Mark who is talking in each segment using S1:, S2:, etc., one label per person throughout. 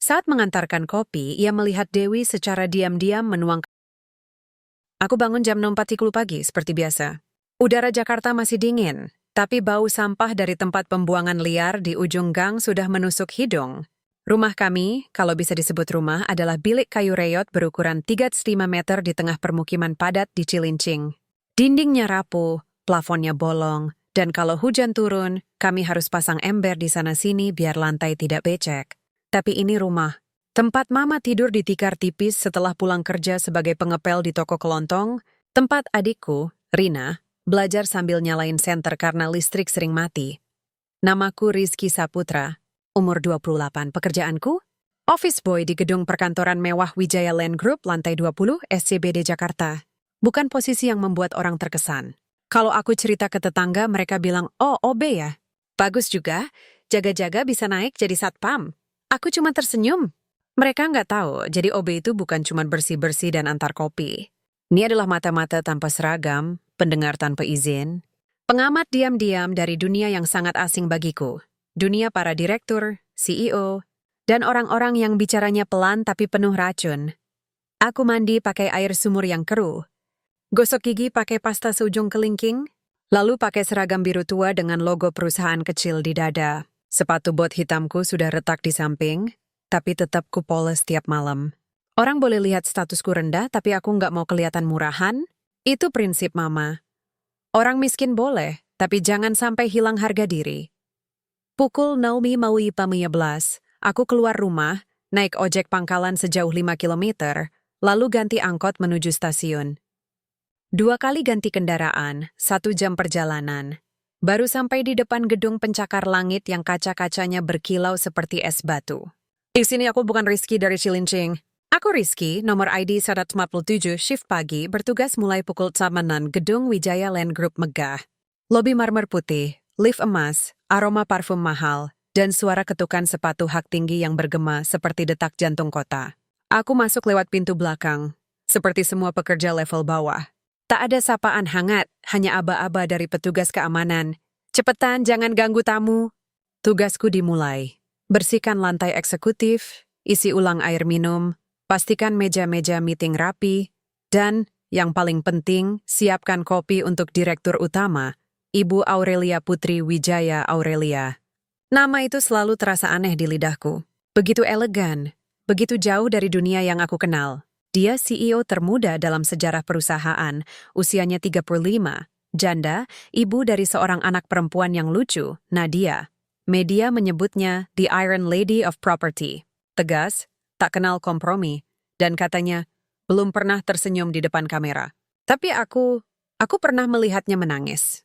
S1: Saat mengantarkan kopi, ia melihat Dewi secara diam-diam menuangkan. Aku bangun jam 6.40 pagi, seperti biasa. Udara Jakarta masih dingin, tapi bau sampah dari tempat pembuangan liar di ujung gang sudah menusuk hidung. Rumah kami, kalau bisa disebut rumah, adalah bilik kayu reyot berukuran 3,5 meter di tengah permukiman padat di Cilincing. Dindingnya rapuh, plafonnya bolong, dan kalau hujan turun, kami harus pasang ember di sana-sini biar lantai tidak becek. Tapi ini rumah. Tempat Mama tidur di tikar tipis setelah pulang kerja sebagai pengepel di toko kelontong. Tempat adikku, Rina, belajar sambil nyalain senter karena listrik sering mati. Namaku Rizky Saputra, umur 28. Pekerjaanku? Office boy di gedung perkantoran mewah Wijaya Land Group, lantai 20, SCBD Jakarta. Bukan posisi yang membuat orang terkesan. Kalau aku cerita ke tetangga, mereka bilang, oh OB ya? Bagus juga, jaga-jaga bisa naik jadi satpam. Aku cuma tersenyum. Mereka nggak tahu, jadi OB itu bukan cuma bersih-bersih dan antar kopi. Ini adalah mata-mata tanpa seragam, pendengar tanpa izin, pengamat diam-diam dari dunia yang sangat asing bagiku. Dunia para direktur, CEO, dan orang-orang yang bicaranya pelan tapi penuh racun. Aku mandi pakai air sumur yang keruh. Gosok gigi pakai pasta seujung kelingking, lalu pakai seragam biru tua dengan logo perusahaan kecil di dada. Sepatu bot hitamku sudah retak di samping, tapi tetap kupoles setiap malam. Orang boleh lihat statusku rendah, tapi aku nggak mau kelihatan murahan. Itu prinsip Mama. Orang miskin boleh, tapi jangan sampai hilang harga diri. Pukul 9.15, aku keluar rumah, naik ojek pangkalan sejauh 5 kilometer, lalu ganti angkot menuju stasiun. 2 kali ganti kendaraan, 1 jam perjalanan. Baru sampai di depan gedung pencakar langit yang kaca-kacanya berkilau seperti es batu. Di sini aku bukan Rizky dari Cilincing. Aku Rizky, nomor ID 147, shift pagi, bertugas mulai pukul 8 gedung Wijaya Land Group megah. Lobi marmer putih, lift emas, aroma parfum mahal, dan suara ketukan sepatu hak tinggi yang bergema seperti detak jantung kota. Aku masuk lewat pintu belakang, seperti semua pekerja level bawah. Tak ada sapaan hangat, hanya aba-aba dari petugas keamanan. Cepetan, jangan ganggu tamu. Tugasku dimulai. Bersihkan lantai eksekutif, isi ulang air minum, pastikan meja-meja meeting rapi, dan, yang paling penting, siapkan kopi untuk Direktur Utama, Ibu Aurelia Putri Wijaya Aurelia. Nama itu selalu terasa aneh di lidahku. Begitu elegan, begitu jauh dari dunia yang aku kenal. Dia CEO termuda dalam sejarah perusahaan, usianya 35, janda, ibu dari seorang anak perempuan yang lucu, Nadia. Media menyebutnya The Iron Lady of Property. Tegas, tak kenal kompromi, dan katanya, belum pernah tersenyum di depan kamera. Tapi aku pernah melihatnya menangis.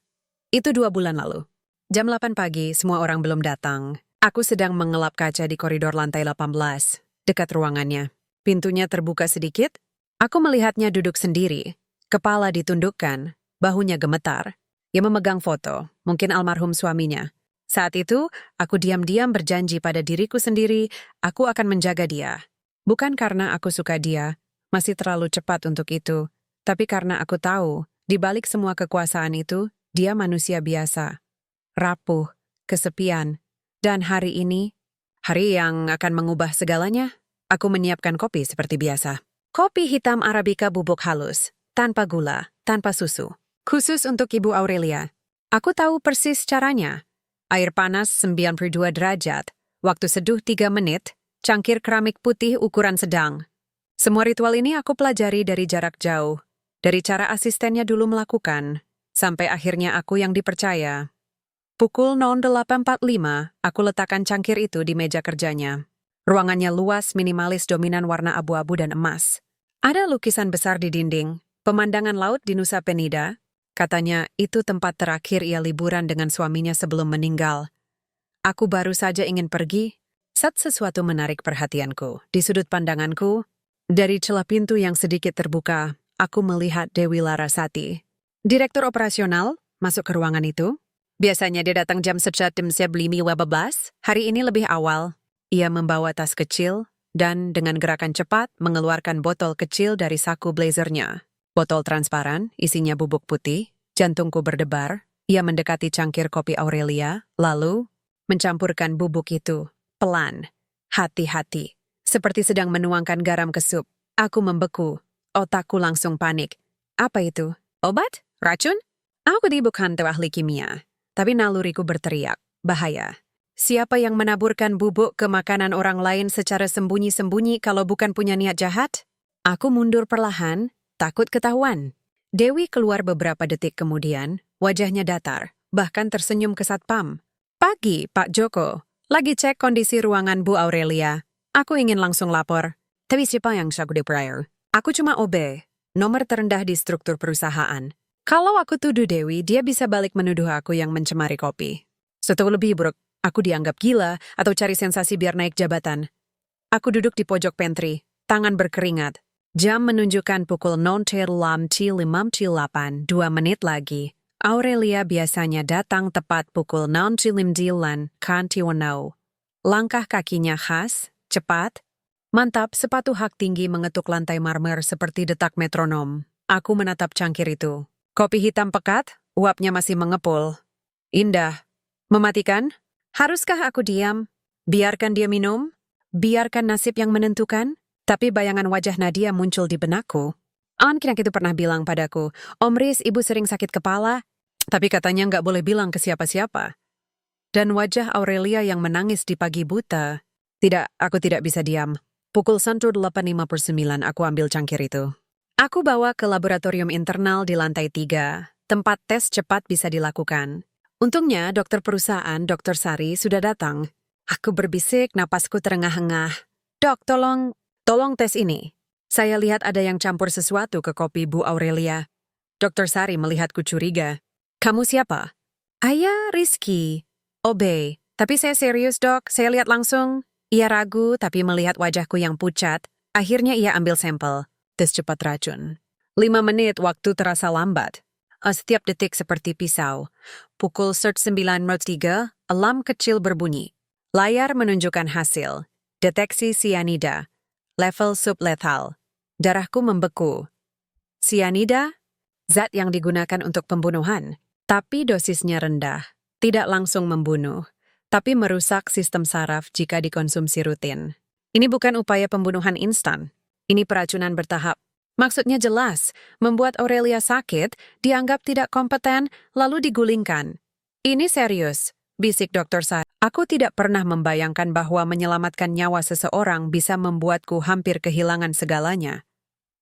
S1: Itu 2 bulan lalu. Jam 8 pagi, semua orang belum datang. Aku sedang mengelap kaca di koridor lantai 18, dekat ruangannya. Pintunya terbuka sedikit, aku melihatnya duduk sendiri, kepala ditundukkan, bahunya gemetar. Ia memegang foto, mungkin almarhum suaminya. Saat itu, aku diam-diam berjanji pada diriku sendiri, aku akan menjaga dia. Bukan karena aku suka dia, masih terlalu cepat untuk itu, tapi karena aku tahu, di balik semua kekuasaan itu, dia manusia biasa. Rapuh, kesepian, dan hari ini, hari yang akan mengubah segalanya, aku menyiapkan kopi seperti biasa. Kopi hitam Arabica bubuk halus, tanpa gula, tanpa susu. Khusus untuk Ibu Aurelia. Aku tahu persis caranya. Air panas 92 derajat, waktu seduh 3 menit, cangkir keramik putih ukuran sedang. Semua ritual ini aku pelajari dari jarak jauh, dari cara asistennya dulu melakukan, sampai akhirnya aku yang dipercaya. Pukul 08.45, aku letakkan cangkir itu di meja kerjanya. Ruangannya luas, minimalis, dominan warna abu-abu dan emas. Ada lukisan besar di dinding, pemandangan laut di Nusa Penida. Katanya itu tempat terakhir ia liburan dengan suaminya sebelum meninggal. Aku baru saja ingin pergi, saat sesuatu menarik perhatianku. Di sudut pandanganku, dari celah pintu yang sedikit terbuka, aku melihat Dewi Larasati. Direktur operasional masuk ke ruangan itu. Biasanya dia datang jam 11.15, hari ini lebih awal. Ia membawa tas kecil dan dengan gerakan cepat mengeluarkan botol kecil dari saku blazernya. Botol transparan, isinya bubuk putih, jantungku berdebar. Ia mendekati cangkir kopi Aurelia, lalu mencampurkan bubuk itu, pelan, hati-hati. Seperti sedang menuangkan garam ke sup. Aku membeku. Otakku langsung panik. Apa itu? Obat? Racun? Aku bukan ahli kimia. Tapi naluriku berteriak. Bahaya. Siapa yang menaburkan bubuk ke makanan orang lain secara sembunyi-sembunyi kalau bukan punya niat jahat? Aku mundur perlahan, takut ketahuan. Dewi keluar beberapa detik kemudian, wajahnya datar, bahkan tersenyum ke satpam. Pagi, Pak Joko. Lagi cek kondisi ruangan Bu Aurelia. Aku ingin langsung lapor. Tapi siapa yang saku diprior? Aku cuma OB, nomor terendah di struktur perusahaan. Kalau aku tuduh Dewi, dia bisa balik menuduh aku yang mencemari kopi. Setelah lebih buruk, aku dianggap gila atau cari sensasi biar naik jabatan. Aku duduk di pojok pantry, tangan berkeringat. Jam menunjukkan pukul 06.58, 2 menit lagi. Aurelia biasanya datang tepat pukul 06.59, kantiwanau. Langkah kakinya khas, cepat, mantap, sepatu hak tinggi mengetuk lantai marmer seperti detak metronom. Aku menatap cangkir itu. Kopi hitam pekat, uapnya masih mengepul. Indah. Mematikan? Haruskah aku diam? Biarkan dia minum? Biarkan nasib yang menentukan? Tapi bayangan wajah Nadia muncul di benakku. Kinak itu pernah bilang padaku, Om Riz, ibu sering sakit kepala, tapi katanya nggak boleh bilang ke siapa-siapa. Dan wajah Aurelia yang menangis di pagi buta. Tidak, aku tidak bisa diam. Pukul 08.59 aku ambil cangkir itu. Aku bawa ke laboratorium internal di lantai 3, tempat tes cepat bisa dilakukan. Untungnya dokter perusahaan, Dr. Sari, sudah datang. Aku berbisik, napasku terengah-engah. Dok, tolong tes ini. Saya lihat ada yang campur sesuatu ke kopi Bu Aurelia. Dr. Sari melihatku curiga. Kamu siapa? Ayah Rizky. OB. Tapi saya serius, Dok. Saya lihat langsung. Ia ragu, tapi melihat wajahku yang pucat, akhirnya ia ambil sampel. Tes cepat racun. 5 menit waktu terasa lambat. Setiap detik seperti pisau. Pukul 09.03, alarm kecil berbunyi. Layar menunjukkan hasil. Deteksi sianida. Level sublethal. Darahku membeku. Sianida? Zat yang digunakan untuk pembunuhan. Tapi dosisnya rendah. Tidak langsung membunuh. Tapi merusak sistem saraf jika dikonsumsi rutin. Ini bukan upaya pembunuhan instan. Ini peracunan bertahap. Maksudnya jelas, membuat Aurelia sakit, dianggap tidak kompeten, lalu digulingkan. Ini serius, bisik Dr. Sari. Aku tidak pernah membayangkan bahwa menyelamatkan nyawa seseorang bisa membuatku hampir kehilangan segalanya.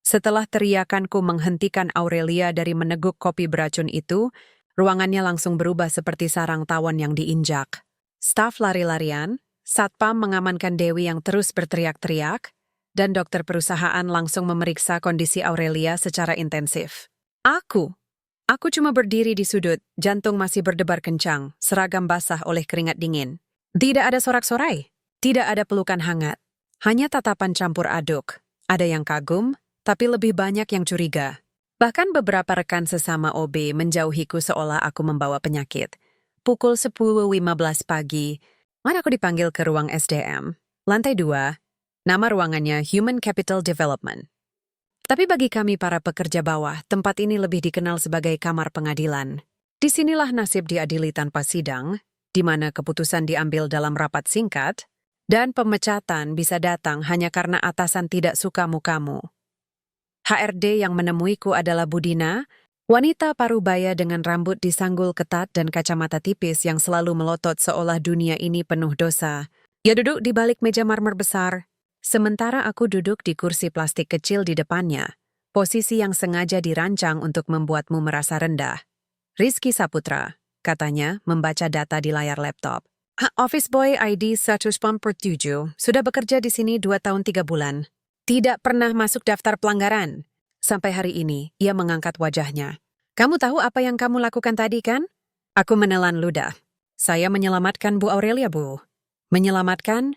S1: Setelah teriakanku menghentikan Aurelia dari meneguk kopi beracun itu, ruangannya langsung berubah seperti sarang tawon yang diinjak. Staf lari-larian, satpam mengamankan Dewi yang terus berteriak-teriak, dan dokter perusahaan langsung memeriksa kondisi Aurelia secara intensif. Aku cuma berdiri di sudut, jantung masih berdebar kencang, seragam basah oleh keringat dingin. Tidak ada sorak-sorai, tidak ada pelukan hangat, hanya tatapan campur aduk. Ada yang kagum, tapi lebih banyak yang curiga. Bahkan beberapa rekan sesama OB menjauhiku seolah aku membawa penyakit. Pukul 10.15 pagi, aku dipanggil ke ruang SDM. Lantai 2, nama ruangannya Human Capital Development. Tapi bagi kami para pekerja bawah, tempat ini lebih dikenal sebagai kamar pengadilan. Disinilah nasib diadili tanpa sidang, di mana keputusan diambil dalam rapat singkat, dan pemecatan bisa datang hanya karena atasan tidak suka mukamu. HRD yang menemuiku adalah Budina, wanita parubaya dengan rambut disanggul ketat dan kacamata tipis yang selalu melotot seolah dunia ini penuh dosa. Ia duduk di balik meja marmer besar, sementara aku duduk di kursi plastik kecil di depannya, posisi yang sengaja dirancang untuk membuatmu merasa rendah. Rizky Saputra, katanya, membaca data di layar laptop. Office Boy ID 147, sudah bekerja di sini 2 tahun 3 bulan. Tidak pernah masuk daftar pelanggaran. Sampai hari ini, ia mengangkat wajahnya. Kamu tahu apa yang kamu lakukan tadi, kan? Aku menelan ludah. Saya menyelamatkan Bu Aurelia, Bu. Menyelamatkan?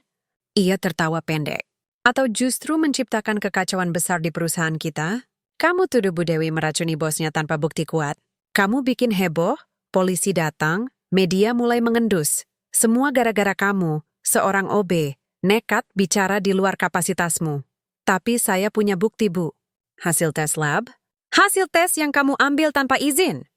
S1: Ia tertawa pendek. Atau justru menciptakan kekacauan besar di perusahaan kita? Kamu tuduh Bu Dewi meracuni bosnya tanpa bukti kuat. Kamu bikin heboh, polisi datang, media mulai mengendus. Semua gara-gara kamu, seorang OB, nekat bicara di luar kapasitasmu. Tapi saya punya bukti, Bu. Hasil tes lab? Hasil tes yang kamu ambil tanpa izin.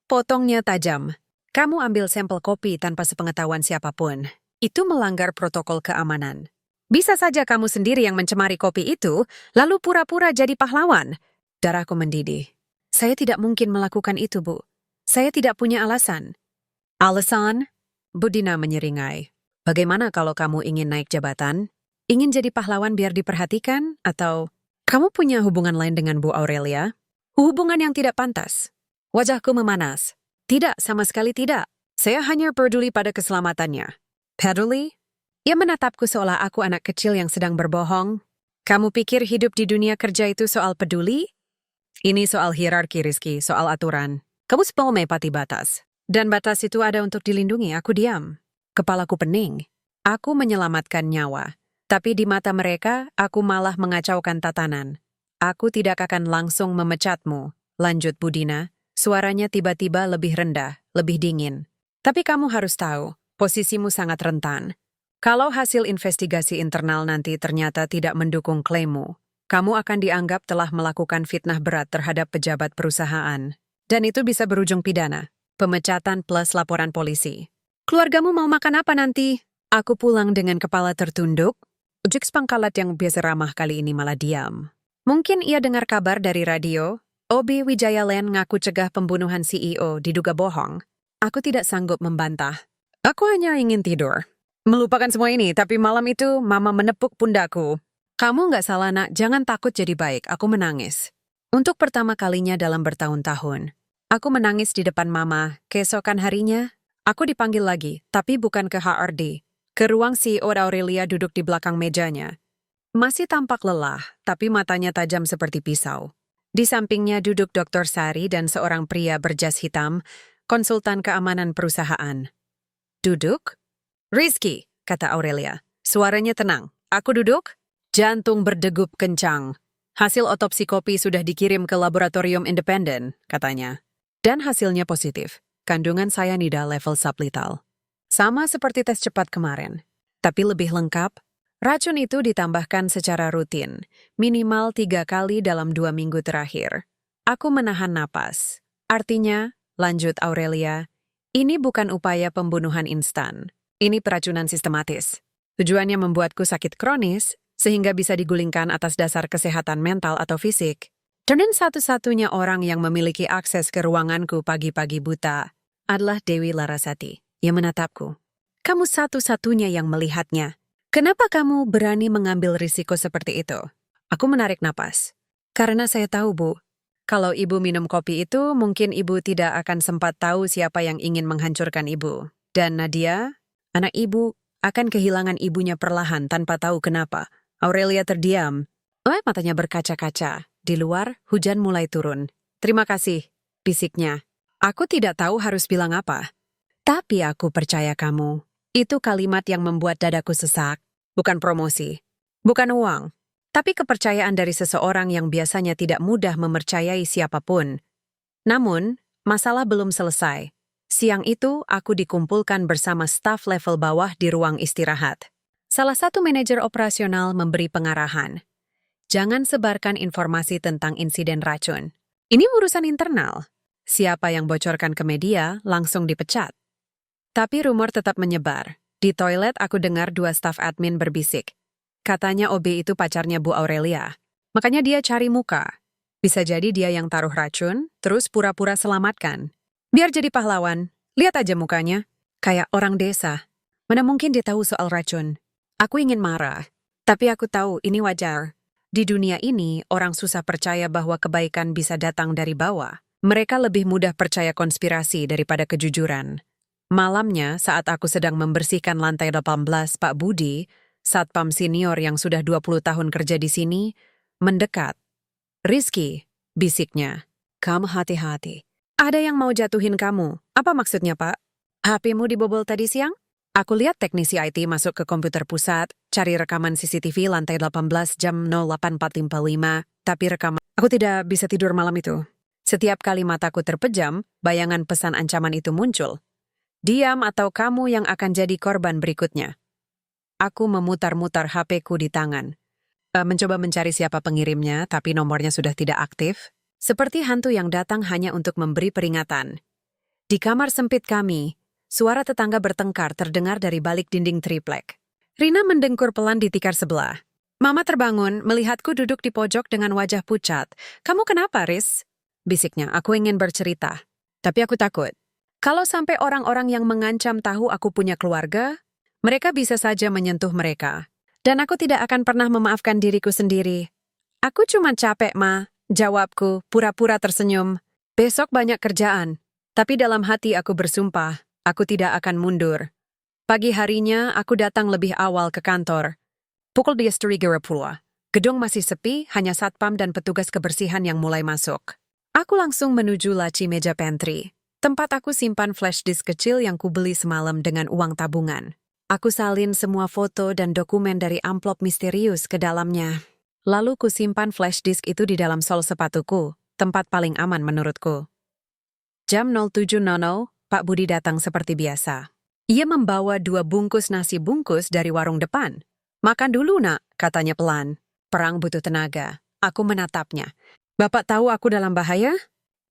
S1: Potongnya tajam. Kamu ambil sampel kopi tanpa sepengetahuan siapapun. Itu melanggar protokol keamanan. Bisa saja kamu sendiri yang mencemari kopi itu, lalu pura-pura jadi pahlawan. Darahku mendidih. Saya tidak mungkin melakukan itu, Bu. Saya tidak punya alasan. Alasan? Budina menyeringai. Bagaimana kalau kamu ingin naik jabatan? Ingin jadi pahlawan biar diperhatikan? Atau kamu punya hubungan lain dengan Bu Aurelia? Hubungan yang tidak pantas. Wajahku memanas. Tidak, sama sekali tidak. Saya hanya peduli pada keselamatannya. Peduli? Ia menatapku seolah aku anak kecil yang sedang berbohong. Kamu pikir hidup di dunia kerja itu soal peduli? Ini soal hierarki, Rizky, soal aturan. Kamu sepuluh mepati batas. Dan batas itu ada untuk dilindungi, aku diam. Kepalaku pening. Aku menyelamatkan nyawa. Tapi di mata mereka, aku malah mengacaukan tatanan. Aku tidak akan langsung memecatmu, lanjut Budina. Suaranya tiba-tiba lebih rendah, lebih dingin. Tapi kamu harus tahu, posisimu sangat rentan. Kalau hasil investigasi internal nanti ternyata tidak mendukung klaimmu, kamu akan dianggap telah melakukan fitnah berat terhadap pejabat perusahaan. Dan itu bisa berujung pidana, pemecatan plus laporan polisi. Keluargamu mau makan apa nanti? Aku pulang dengan kepala tertunduk. Ujik pangkalat yang biasa ramah kali ini malah diam. Mungkin ia dengar kabar dari radio, Obi Wijayalen ngaku cegah pembunuhan CEO diduga bohong. Aku tidak sanggup membantah. Aku hanya ingin tidur. Melupakan semua ini, tapi malam itu Mama menepuk pundakku. Kamu nggak salah, Nak. Jangan takut jadi baik. Aku menangis. Untuk pertama kalinya dalam bertahun-tahun. Aku menangis di depan Mama. Keesokan harinya, aku dipanggil lagi, tapi bukan ke HRD. Ke ruang CEO Aurelia duduk di belakang mejanya. Masih tampak lelah, tapi matanya tajam seperti pisau. Di sampingnya duduk Dr. Sari dan seorang pria berjas hitam, konsultan keamanan perusahaan. Duduk? Rizky, kata Aurelia. Suaranya tenang. Aku duduk? Jantung berdegup kencang. Hasil otopsi kopi sudah dikirim ke laboratorium independen, katanya. Dan hasilnya positif. Kandungan cyanida level sublital. Sama seperti tes cepat kemarin. Tapi lebih lengkap. Racun itu ditambahkan secara rutin, minimal 3 kali dalam 2 minggu terakhir. Aku menahan napas. Artinya, lanjut Aurelia, ini bukan upaya pembunuhan instan. Ini peracunan sistematis. Tujuannya membuatku sakit kronis, sehingga bisa digulingkan atas dasar kesehatan mental atau fisik. Dan satu-satunya orang yang memiliki akses ke ruanganku pagi-pagi buta adalah Dewi Larasati. Ia menatapku. Kamu satu-satunya yang melihatnya. Kenapa kamu berani mengambil risiko seperti itu? Aku menarik napas. Karena saya tahu, Bu. Kalau ibu minum kopi itu, mungkin ibu tidak akan sempat tahu siapa yang ingin menghancurkan ibu. Dan Nadia, anak ibu, akan kehilangan ibunya perlahan tanpa tahu kenapa. Aurelia terdiam. Matanya berkaca-kaca. Di luar, hujan mulai turun. Terima kasih, bisiknya. Aku tidak tahu harus bilang apa. Tapi aku percaya kamu. Itu kalimat yang membuat dadaku sesak. Bukan promosi. Bukan uang. Tapi kepercayaan dari seseorang yang biasanya tidak mudah mempercayai siapapun. Namun, masalah belum selesai. Siang itu, aku dikumpulkan bersama staf level bawah di ruang istirahat. Salah satu manajer operasional memberi pengarahan. Jangan sebarkan informasi tentang insiden racun. Ini urusan internal. Siapa yang bocorkan ke media langsung dipecat. Tapi rumor tetap menyebar. Di toilet aku dengar 2 staf admin berbisik. Katanya OB itu pacarnya Bu Aurelia. Makanya dia cari muka. Bisa jadi dia yang taruh racun, terus pura-pura selamatkan. Biar jadi pahlawan. Lihat aja mukanya. Kayak orang desa. Mana mungkin dia tahu soal racun. Aku ingin marah. Tapi aku tahu ini wajar. Di dunia ini, orang susah percaya bahwa kebaikan bisa datang dari bawah. Mereka lebih mudah percaya konspirasi daripada kejujuran. Malamnya, saat aku sedang membersihkan lantai 18, Pak Budi, satpam senior yang sudah 20 tahun kerja di sini, mendekat. Rizky, bisiknya. Kamu hati-hati. Ada yang mau jatuhin kamu. Apa maksudnya, Pak? HP-mu dibobol tadi siang? Aku lihat teknisi IT masuk ke komputer pusat, cari rekaman CCTV lantai 18 jam 08.45, tapi rekaman... Aku tidak bisa tidur malam itu. Setiap kali mataku terpejam, bayangan pesan ancaman itu muncul. Diam atau kamu yang akan jadi korban berikutnya. Aku memutar-mutar HP-ku di tangan. Mencoba mencari siapa pengirimnya, tapi nomornya sudah tidak aktif. Seperti hantu yang datang hanya untuk memberi peringatan. Di kamar sempit kami, suara tetangga bertengkar terdengar dari balik dinding triplek. Rina mendengkur pelan di tikar sebelah. Mama terbangun, melihatku duduk di pojok dengan wajah pucat. Kamu kenapa, Riz? Bisiknya, aku ingin bercerita. Tapi aku takut. Kalau sampai orang-orang yang mengancam tahu aku punya keluarga, mereka bisa saja menyentuh mereka. Dan aku tidak akan pernah memaafkan diriku sendiri. Aku cuma capek, Ma. Jawabku, pura-pura tersenyum. Besok banyak kerjaan. Tapi dalam hati aku bersumpah, aku tidak akan mundur. Pagi harinya, aku datang lebih awal ke kantor. Pukul 10.30. Gedung masih sepi, hanya satpam dan petugas kebersihan yang mulai masuk. Aku langsung menuju laci meja pantry. Tempat aku simpan flash disk kecil yang kubeli semalam dengan uang tabungan. Aku salin semua foto dan dokumen dari amplop misterius ke dalamnya. Lalu kusimpan flash disk itu di dalam sol sepatuku, tempat paling aman menurutku. Jam 07.00, Pak Budi datang seperti biasa. Ia membawa 2 bungkus nasi bungkus dari warung depan. Makan dulu, Nak, katanya pelan. Perang butuh tenaga. Aku menatapnya. Bapak tahu aku dalam bahaya?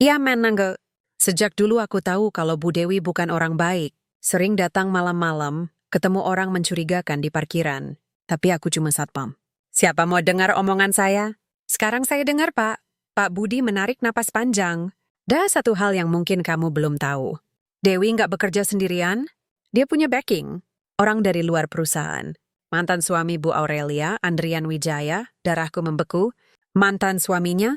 S1: Iya, Menangga. Sejak dulu aku tahu kalau Bu Dewi bukan orang baik. Sering datang malam-malam, ketemu orang mencurigakan di parkiran. Tapi aku cuma satpam. Siapa mau dengar omongan saya? Sekarang saya dengar, Pak. Pak Budi menarik napas panjang. Ada satu hal yang mungkin kamu belum tahu. Dewi nggak bekerja sendirian. Dia punya backing. Orang dari luar perusahaan. Mantan suami Bu Aurelia, Andrian Wijaya, darahku membeku. Mantan suaminya.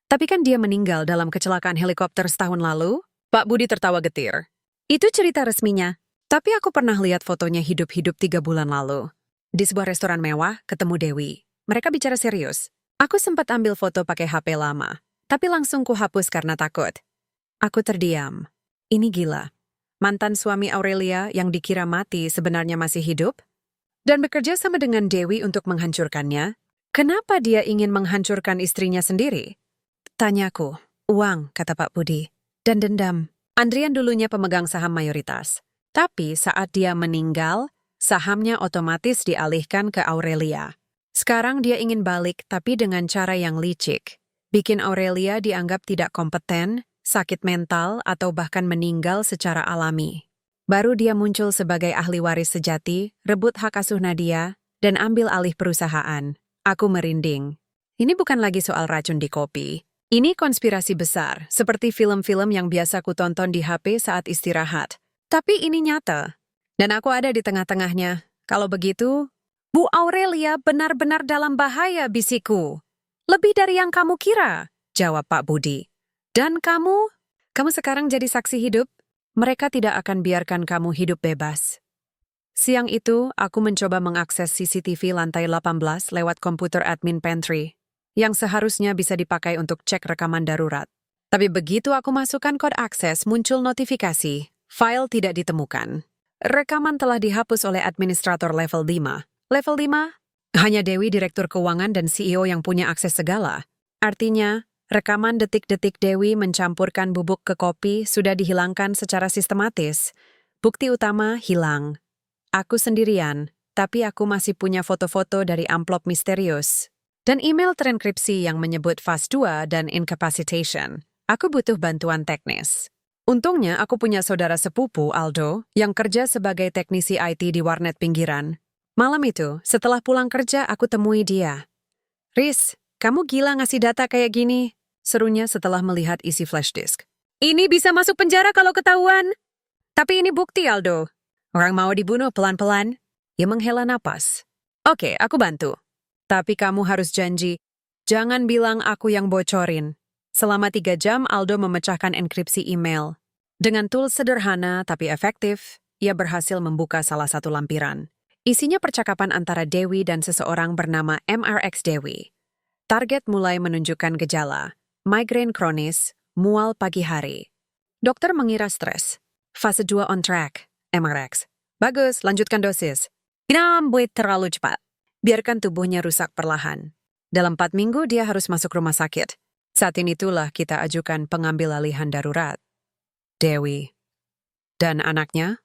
S1: Tapi kan dia meninggal dalam kecelakaan helikopter setahun lalu. Pak Budi tertawa getir. Itu cerita resminya. Tapi aku pernah lihat fotonya hidup-hidup 3 bulan lalu. Di sebuah restoran mewah, ketemu Dewi. Mereka bicara serius. Aku sempat ambil foto pakai HP lama. Tapi langsung kuhapus karena takut. Aku terdiam. Ini gila. Mantan suami Aurelia yang dikira mati sebenarnya masih hidup? Dan bekerja sama dengan Dewi untuk menghancurkannya? Kenapa dia ingin menghancurkan istrinya sendiri? Tanyaku. Uang, kata Pak Budi. Dan dendam. Andrian dulunya pemegang saham mayoritas. Tapi saat dia meninggal, sahamnya otomatis dialihkan ke Aurelia. Sekarang dia ingin balik tapi dengan cara yang licik. Bikin Aurelia dianggap tidak kompeten, sakit mental, atau bahkan meninggal secara alami. Baru dia muncul sebagai ahli waris sejati, rebut hak asuh Nadia, dan ambil alih perusahaan. Aku merinding. Ini bukan lagi soal racun di kopi. Ini konspirasi besar, seperti film-film yang biasa ku tonton di HP saat istirahat. Tapi ini nyata. Dan aku ada di tengah-tengahnya. Kalau begitu, Bu Aurelia benar-benar dalam bahaya, bisikku. Lebih dari yang kamu kira, jawab Pak Budi. Dan kamu sekarang jadi saksi hidup. Mereka tidak akan biarkan kamu hidup bebas. Siang itu, aku mencoba mengakses CCTV lantai 18 lewat komputer admin pantry, yang seharusnya bisa dipakai untuk cek rekaman darurat. Tapi begitu aku masukkan kode akses, muncul notifikasi, file tidak ditemukan. Rekaman telah dihapus oleh administrator level 5. Level 5? Hanya Dewi, direktur keuangan dan CEO yang punya akses segala. Artinya, rekaman detik-detik Dewi mencampurkan bubuk ke kopi sudah dihilangkan secara sistematis. Bukti utama hilang. Aku sendirian, tapi aku masih punya foto-foto dari amplop misterius. Dan email terenkripsi yang menyebut fase 2 dan incapacitation. Aku butuh bantuan teknis. Untungnya aku punya saudara sepupu, Aldo, yang kerja sebagai teknisi IT di warnet pinggiran. Malam itu, setelah pulang kerja, aku temui dia. Riz, kamu gila ngasih data kayak gini? Serunya setelah melihat isi flash disk. Ini bisa masuk penjara kalau ketahuan. Tapi ini bukti, Aldo. Orang mau dibunuh pelan-pelan. Ia menghela napas. Oke, aku bantu. Tapi kamu harus janji, jangan bilang aku yang bocorin. Selama 3 jam, Aldo memecahkan enkripsi email. Dengan tools sederhana tapi efektif, ia berhasil membuka salah satu lampiran. Isinya percakapan antara Dewi dan seseorang bernama MRX Dewi. Target mulai menunjukkan gejala. Migrain kronis, mual pagi hari. Dokter mengira stres. Fase 2 on track, MRX. Bagus, lanjutkan dosis. Jangan buat terlalu cepat. Biarkan tubuhnya rusak perlahan. Dalam 4 minggu dia harus masuk rumah sakit. Saat ini itulah kita ajukan pengambil alihan darurat. Dewi. Dan anaknya?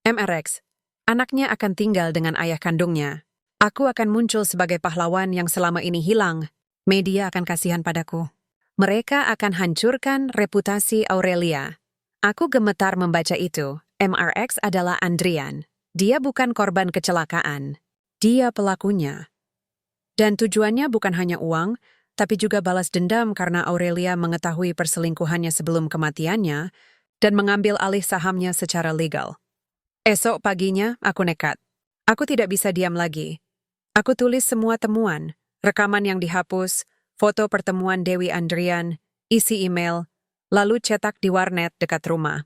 S1: MRX. Anaknya akan tinggal dengan ayah kandungnya. Aku akan muncul sebagai pahlawan yang selama ini hilang. Media akan kasihan padaku. Mereka akan hancurkan reputasi Aurelia. Aku gemetar membaca itu. MRX adalah Andrian. Dia bukan korban kecelakaan. Dia pelakunya. Dan tujuannya bukan hanya uang, tapi juga balas dendam karena Aurelia mengetahui perselingkuhannya sebelum kematiannya dan mengambil alih sahamnya secara legal. Esok paginya, aku nekat. Aku tidak bisa diam lagi. Aku tulis semua temuan, rekaman yang dihapus, foto pertemuan Dewi Andrian, isi email, lalu cetak di warnet dekat rumah.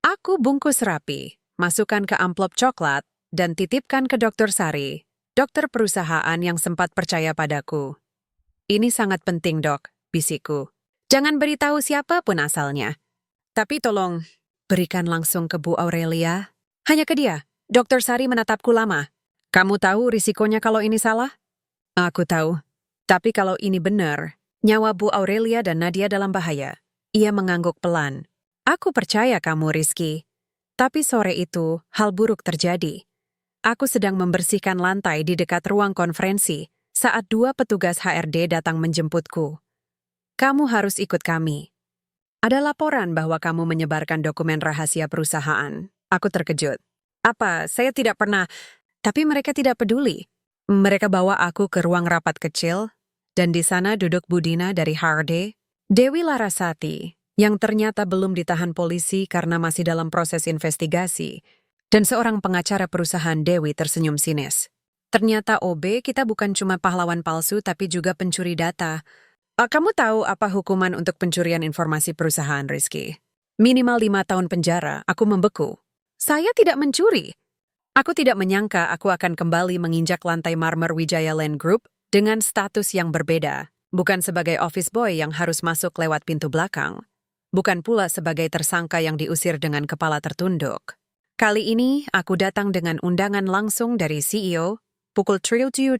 S1: Aku bungkus rapi, masukkan ke amplop coklat, dan titipkan ke Dr. Sari, dokter perusahaan yang sempat percaya padaku. Ini sangat penting, Dok, bisikku. Jangan beritahu siapapun asalnya. Tapi tolong, berikan langsung ke Bu Aurelia. Hanya ke dia. Dr. Sari menatapku lama. Kamu tahu risikonya kalau ini salah? Aku tahu. Tapi kalau ini benar, nyawa Bu Aurelia dan Nadia dalam bahaya. Ia mengangguk pelan. Aku percaya kamu, Rizky. Tapi sore itu, hal buruk terjadi. Aku sedang membersihkan lantai di dekat ruang konferensi saat 2 petugas HRD datang menjemputku. Kamu harus ikut kami. Ada laporan bahwa kamu menyebarkan dokumen rahasia perusahaan. Aku terkejut. Apa, saya tidak pernah... Tapi mereka tidak peduli. Mereka bawa aku ke ruang rapat kecil, dan di sana duduk Budina dari HRD, Dewi Larasati, yang ternyata belum ditahan polisi karena masih dalam proses investigasi, dan seorang pengacara perusahaan Dewi tersenyum sinis. Ternyata OB kita bukan cuma pahlawan palsu tapi juga pencuri data. Kamu tahu apa hukuman untuk pencurian informasi perusahaan, Rizky? Minimal 5 tahun penjara, aku membeku. Saya tidak mencuri. Aku tidak menyangka aku akan kembali menginjak lantai marmer Wijaya Land Group dengan status yang berbeda, bukan sebagai office boy yang harus masuk lewat pintu belakang, bukan pula sebagai tersangka yang diusir dengan kepala tertunduk. Kali ini aku datang dengan undangan langsung dari CEO, pukul 7.15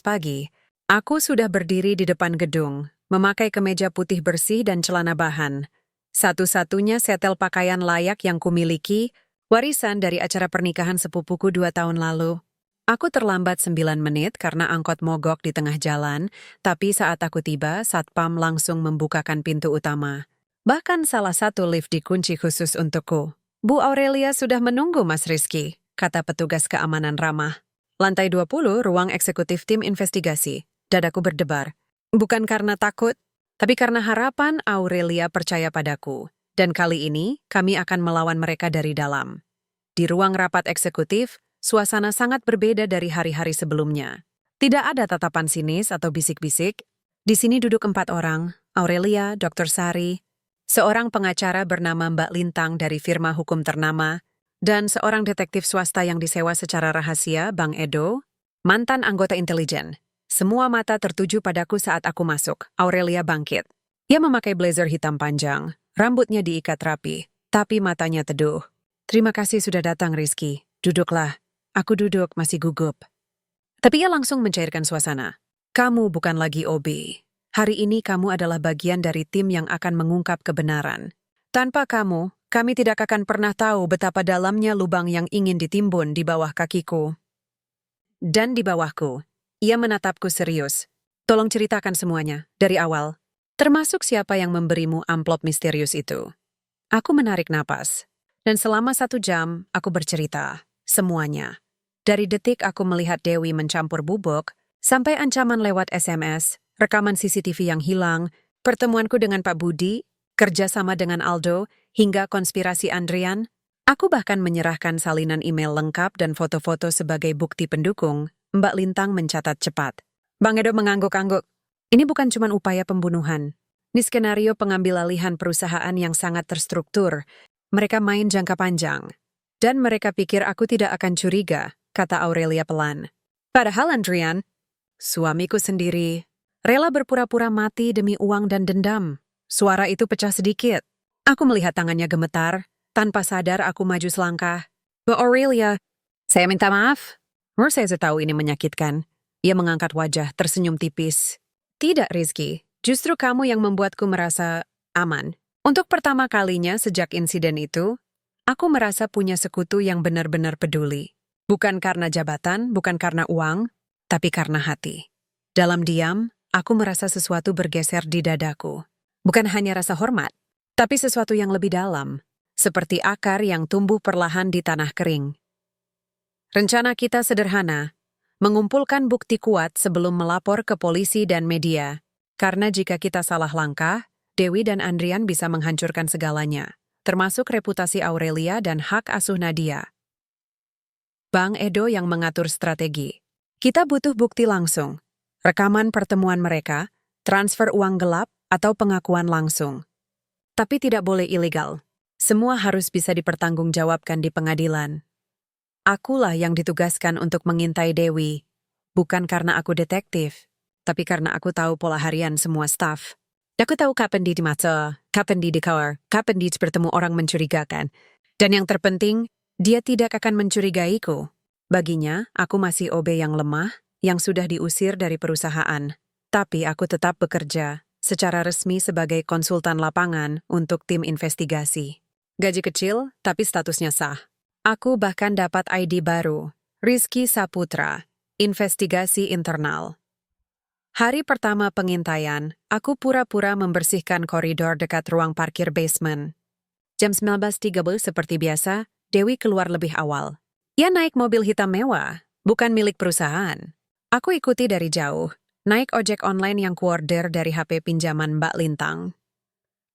S1: pagi. Aku sudah berdiri di depan gedung, memakai kemeja putih bersih dan celana bahan. Satu-satunya setel pakaian layak yang kumiliki, warisan dari acara pernikahan sepupuku 2 tahun lalu. Aku terlambat 9 menit karena angkot mogok di tengah jalan, tapi saat aku tiba, Satpam langsung membukakan pintu utama. Bahkan salah satu lift dikunci khusus untukku. Bu Aurelia sudah menunggu, Mas Rizky, kata petugas keamanan ramah. Lantai 20, ruang eksekutif tim investigasi. Dadaku berdebar. Bukan karena takut, tapi karena harapan Aurelia percaya padaku. Dan kali ini, kami akan melawan mereka dari dalam. Di ruang rapat eksekutif, suasana sangat berbeda dari hari-hari sebelumnya. Tidak ada tatapan sinis atau bisik-bisik. Di sini duduk 4 orang, Aurelia, Dr. Sari, seorang pengacara bernama Mbak Lintang dari firma hukum ternama, dan seorang detektif swasta yang disewa secara rahasia, Bang Edo, mantan anggota intelijen. Semua mata tertuju padaku saat aku masuk. Aurelia bangkit. Ia memakai blazer hitam panjang. Rambutnya diikat rapi, tapi matanya teduh. Terima kasih sudah datang, Rizky. Duduklah. Aku duduk, masih gugup. Tapi ia langsung mencairkan suasana. Kamu bukan lagi OB. Hari ini kamu adalah bagian dari tim yang akan mengungkap kebenaran. Tanpa kamu, kami tidak akan pernah tahu betapa dalamnya lubang yang ingin ditimbun di bawah kakiku. Dan di bawahku. Ia menatapku serius. Tolong ceritakan semuanya, dari awal. Termasuk siapa yang memberimu amplop misterius itu. Aku menarik napas. Dan selama 1 jam, aku bercerita. Semuanya. Dari detik aku melihat Dewi mencampur bubuk, sampai ancaman lewat SMS, rekaman CCTV yang hilang, pertemuanku dengan Pak Budi, kerjasama dengan Aldo, hingga konspirasi Andrian, aku bahkan menyerahkan salinan email lengkap dan foto-foto sebagai bukti pendukung. Mbak Lintang mencatat cepat. Bang Edo mengangguk-angguk. Ini bukan cuma upaya pembunuhan. Ini skenario pengambil alihan perusahaan yang sangat terstruktur. Mereka main jangka panjang. Dan mereka pikir aku tidak akan curiga, kata Aurelia pelan. Padahal Andrian, suamiku sendiri, rela berpura-pura mati demi uang dan dendam. Suara itu pecah sedikit. Aku melihat tangannya gemetar. Tanpa sadar aku maju selangkah. Bu Aurelia, saya minta maaf. Saya tahu ini menyakitkan. Ia mengangkat wajah, tersenyum tipis. Tidak, Rizky. Justru kamu yang membuatku merasa aman. Untuk pertama kalinya sejak insiden itu, aku merasa punya sekutu yang benar-benar peduli. Bukan karena jabatan, bukan karena uang, tapi karena hati. Dalam diam, aku merasa sesuatu bergeser di dadaku. Bukan hanya rasa hormat, tapi sesuatu yang lebih dalam, seperti akar yang tumbuh perlahan di tanah kering. Rencana kita sederhana, mengumpulkan bukti kuat sebelum melapor ke polisi dan media. Karena jika kita salah langkah, Dewi dan Andrian bisa menghancurkan segalanya, termasuk reputasi Aurelia dan hak asuh Nadia. Bang Edo yang mengatur strategi. Kita butuh bukti langsung, rekaman pertemuan mereka, transfer uang gelap, atau pengakuan langsung. Tapi tidak boleh ilegal. Semua harus bisa dipertanggungjawabkan di pengadilan. Akulah yang ditugaskan untuk mengintai Dewi, bukan karena aku detektif, tapi karena aku tahu pola harian semua staf. Aku tahu kapan dia dimata, kapan dia dikawal, kapan dia bertemu orang mencurigakan. Dan yang terpenting, dia tidak akan mencurigaiku. Baginya, aku masih OB yang lemah, yang sudah diusir dari perusahaan. Tapi aku tetap bekerja secara resmi sebagai konsultan lapangan untuk tim investigasi. Gaji kecil, tapi statusnya sah. Aku bahkan dapat ID baru, Rizky Saputra, investigasi internal. Hari pertama pengintaian, aku pura-pura membersihkan koridor dekat ruang parkir basement. Jam 19.30 seperti biasa, Dewi keluar lebih awal. Ia naik mobil hitam mewah, bukan milik perusahaan. Aku ikuti dari jauh, naik ojek online yang kuorder dari HP pinjaman Mbak Lintang.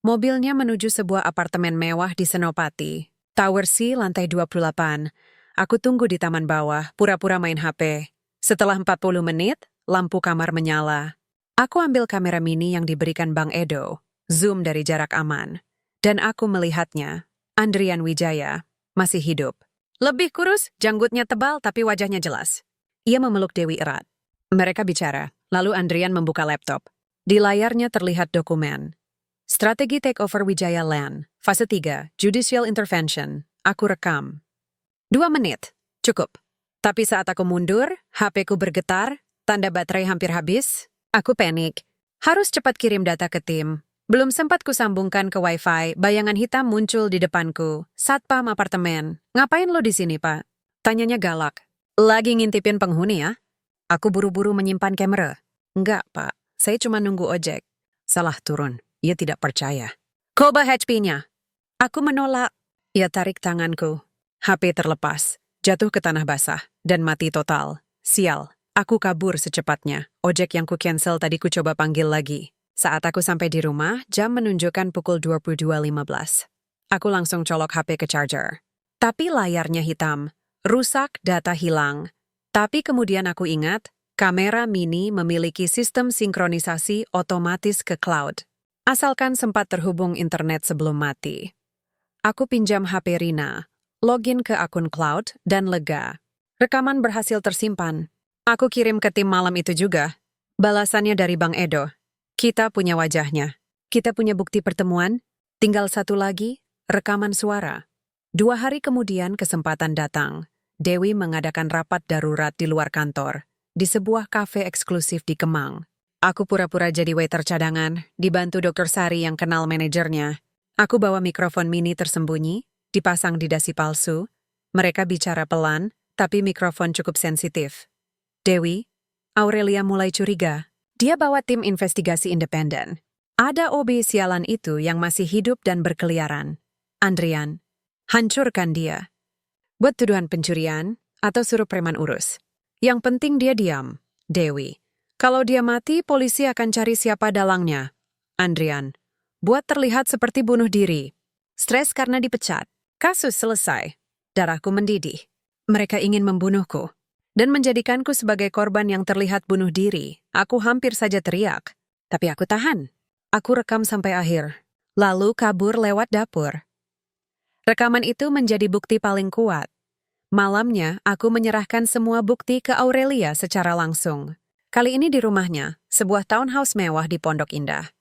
S1: Mobilnya menuju sebuah apartemen mewah di Senopati, Tower C lantai 28. Aku tunggu di taman bawah, pura-pura main HP. Setelah 40 menit, lampu kamar menyala. Aku ambil kamera mini yang diberikan Bang Edo, zoom dari jarak aman. Dan aku melihatnya, Andrian Wijaya, masih hidup. Lebih kurus, janggutnya tebal tapi wajahnya jelas. Ia memeluk Dewi erat. Mereka bicara, lalu Andrian membuka laptop. Di layarnya terlihat dokumen. Strategi Takeover Wijaya Land, fase 3, Judicial Intervention. Aku rekam. 2 menit, cukup. Tapi saat aku mundur, HP-ku bergetar, tanda baterai hampir habis. Aku panik. Harus cepat kirim data ke tim. Belum sempat kusambungkan ke Wi-Fi, bayangan hitam muncul di depanku. Satpam apartemen. Ngapain lo di sini, Pak? Tanyanya galak. Lagi ngintipin penghuni ya? Aku buru-buru menyimpan kamera. Enggak, Pak. Saya cuma nunggu ojek. Salah turun. Ia tidak percaya. Coba HP-nya. Aku menolak. Ia tarik tanganku. HP terlepas. Jatuh ke tanah basah. Dan mati total. Sial. Aku kabur secepatnya. Ojek yang ku-cancel tadi ku coba panggil lagi. Saat aku sampai di rumah, jam menunjukkan pukul 22.15. Aku langsung colok HP ke charger. Tapi layarnya hitam. Rusak, data hilang. Tapi kemudian aku ingat, kamera mini memiliki sistem sinkronisasi otomatis ke cloud. Asalkan sempat terhubung internet sebelum mati. Aku pinjam HP Rina, login ke akun cloud, dan lega. Rekaman berhasil tersimpan. Aku kirim ke tim malam itu juga. Balasannya dari Bang Edo. Kita punya wajahnya. Kita punya bukti pertemuan. Tinggal satu lagi, rekaman suara. 2 hari kemudian kesempatan datang. Dewi mengadakan rapat darurat di luar kantor, di sebuah kafe eksklusif di Kemang. Aku pura-pura jadi waiter cadangan, dibantu Dr. Sari yang kenal manajernya. Aku bawa mikrofon mini tersembunyi, dipasang di dasi palsu. Mereka bicara pelan, tapi mikrofon cukup sensitif. Dewi, Aurelia mulai curiga. Dia bawa tim investigasi independen. Ada OB sialan itu yang masih hidup dan berkeliaran. Andrian, hancurkan dia. Buat tuduhan pencurian, atau suruh preman urus. Yang penting dia diam. Dewi, kalau dia mati, polisi akan cari siapa dalangnya. Andrian, buat terlihat seperti bunuh diri. Stres karena dipecat. Kasus selesai. Darahku mendidih. Mereka ingin membunuhku. Dan menjadikanku sebagai korban yang terlihat bunuh diri. Aku hampir saja teriak. Tapi aku tahan. Aku rekam sampai akhir. Lalu kabur lewat dapur. Rekaman itu menjadi bukti paling kuat. Malamnya, aku menyerahkan semua bukti ke Aurelia secara langsung. Kali ini di rumahnya, sebuah townhouse mewah di Pondok Indah.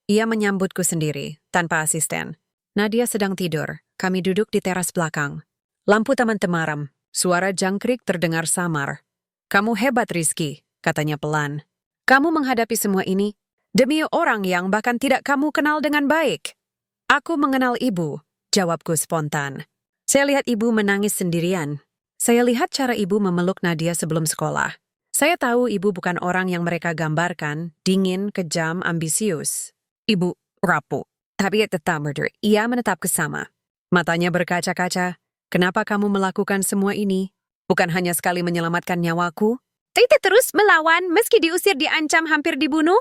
S1: Ia menyambutku sendiri, tanpa asisten. Nadia sedang tidur. Kami duduk di teras belakang. Lampu taman temaram. Suara jangkrik terdengar samar. Kamu hebat, Rizky, katanya pelan. Kamu menghadapi semua ini demi orang yang bahkan tidak kamu kenal dengan baik. Aku mengenal ibu, jawabku spontan. Saya lihat ibu menangis sendirian. Saya lihat cara ibu memeluk Nadia sebelum sekolah. Saya tahu ibu bukan orang yang mereka gambarkan, dingin, kejam, ambisius. Ibu rapuh, tapi tetap murder. Ia menetap kesama. Matanya berkaca-kaca. Kenapa kamu melakukan semua ini? Bukan hanya sekali menyelamatkan nyawaku, Tete terus melawan meski diusir, diancam, hampir dibunuh.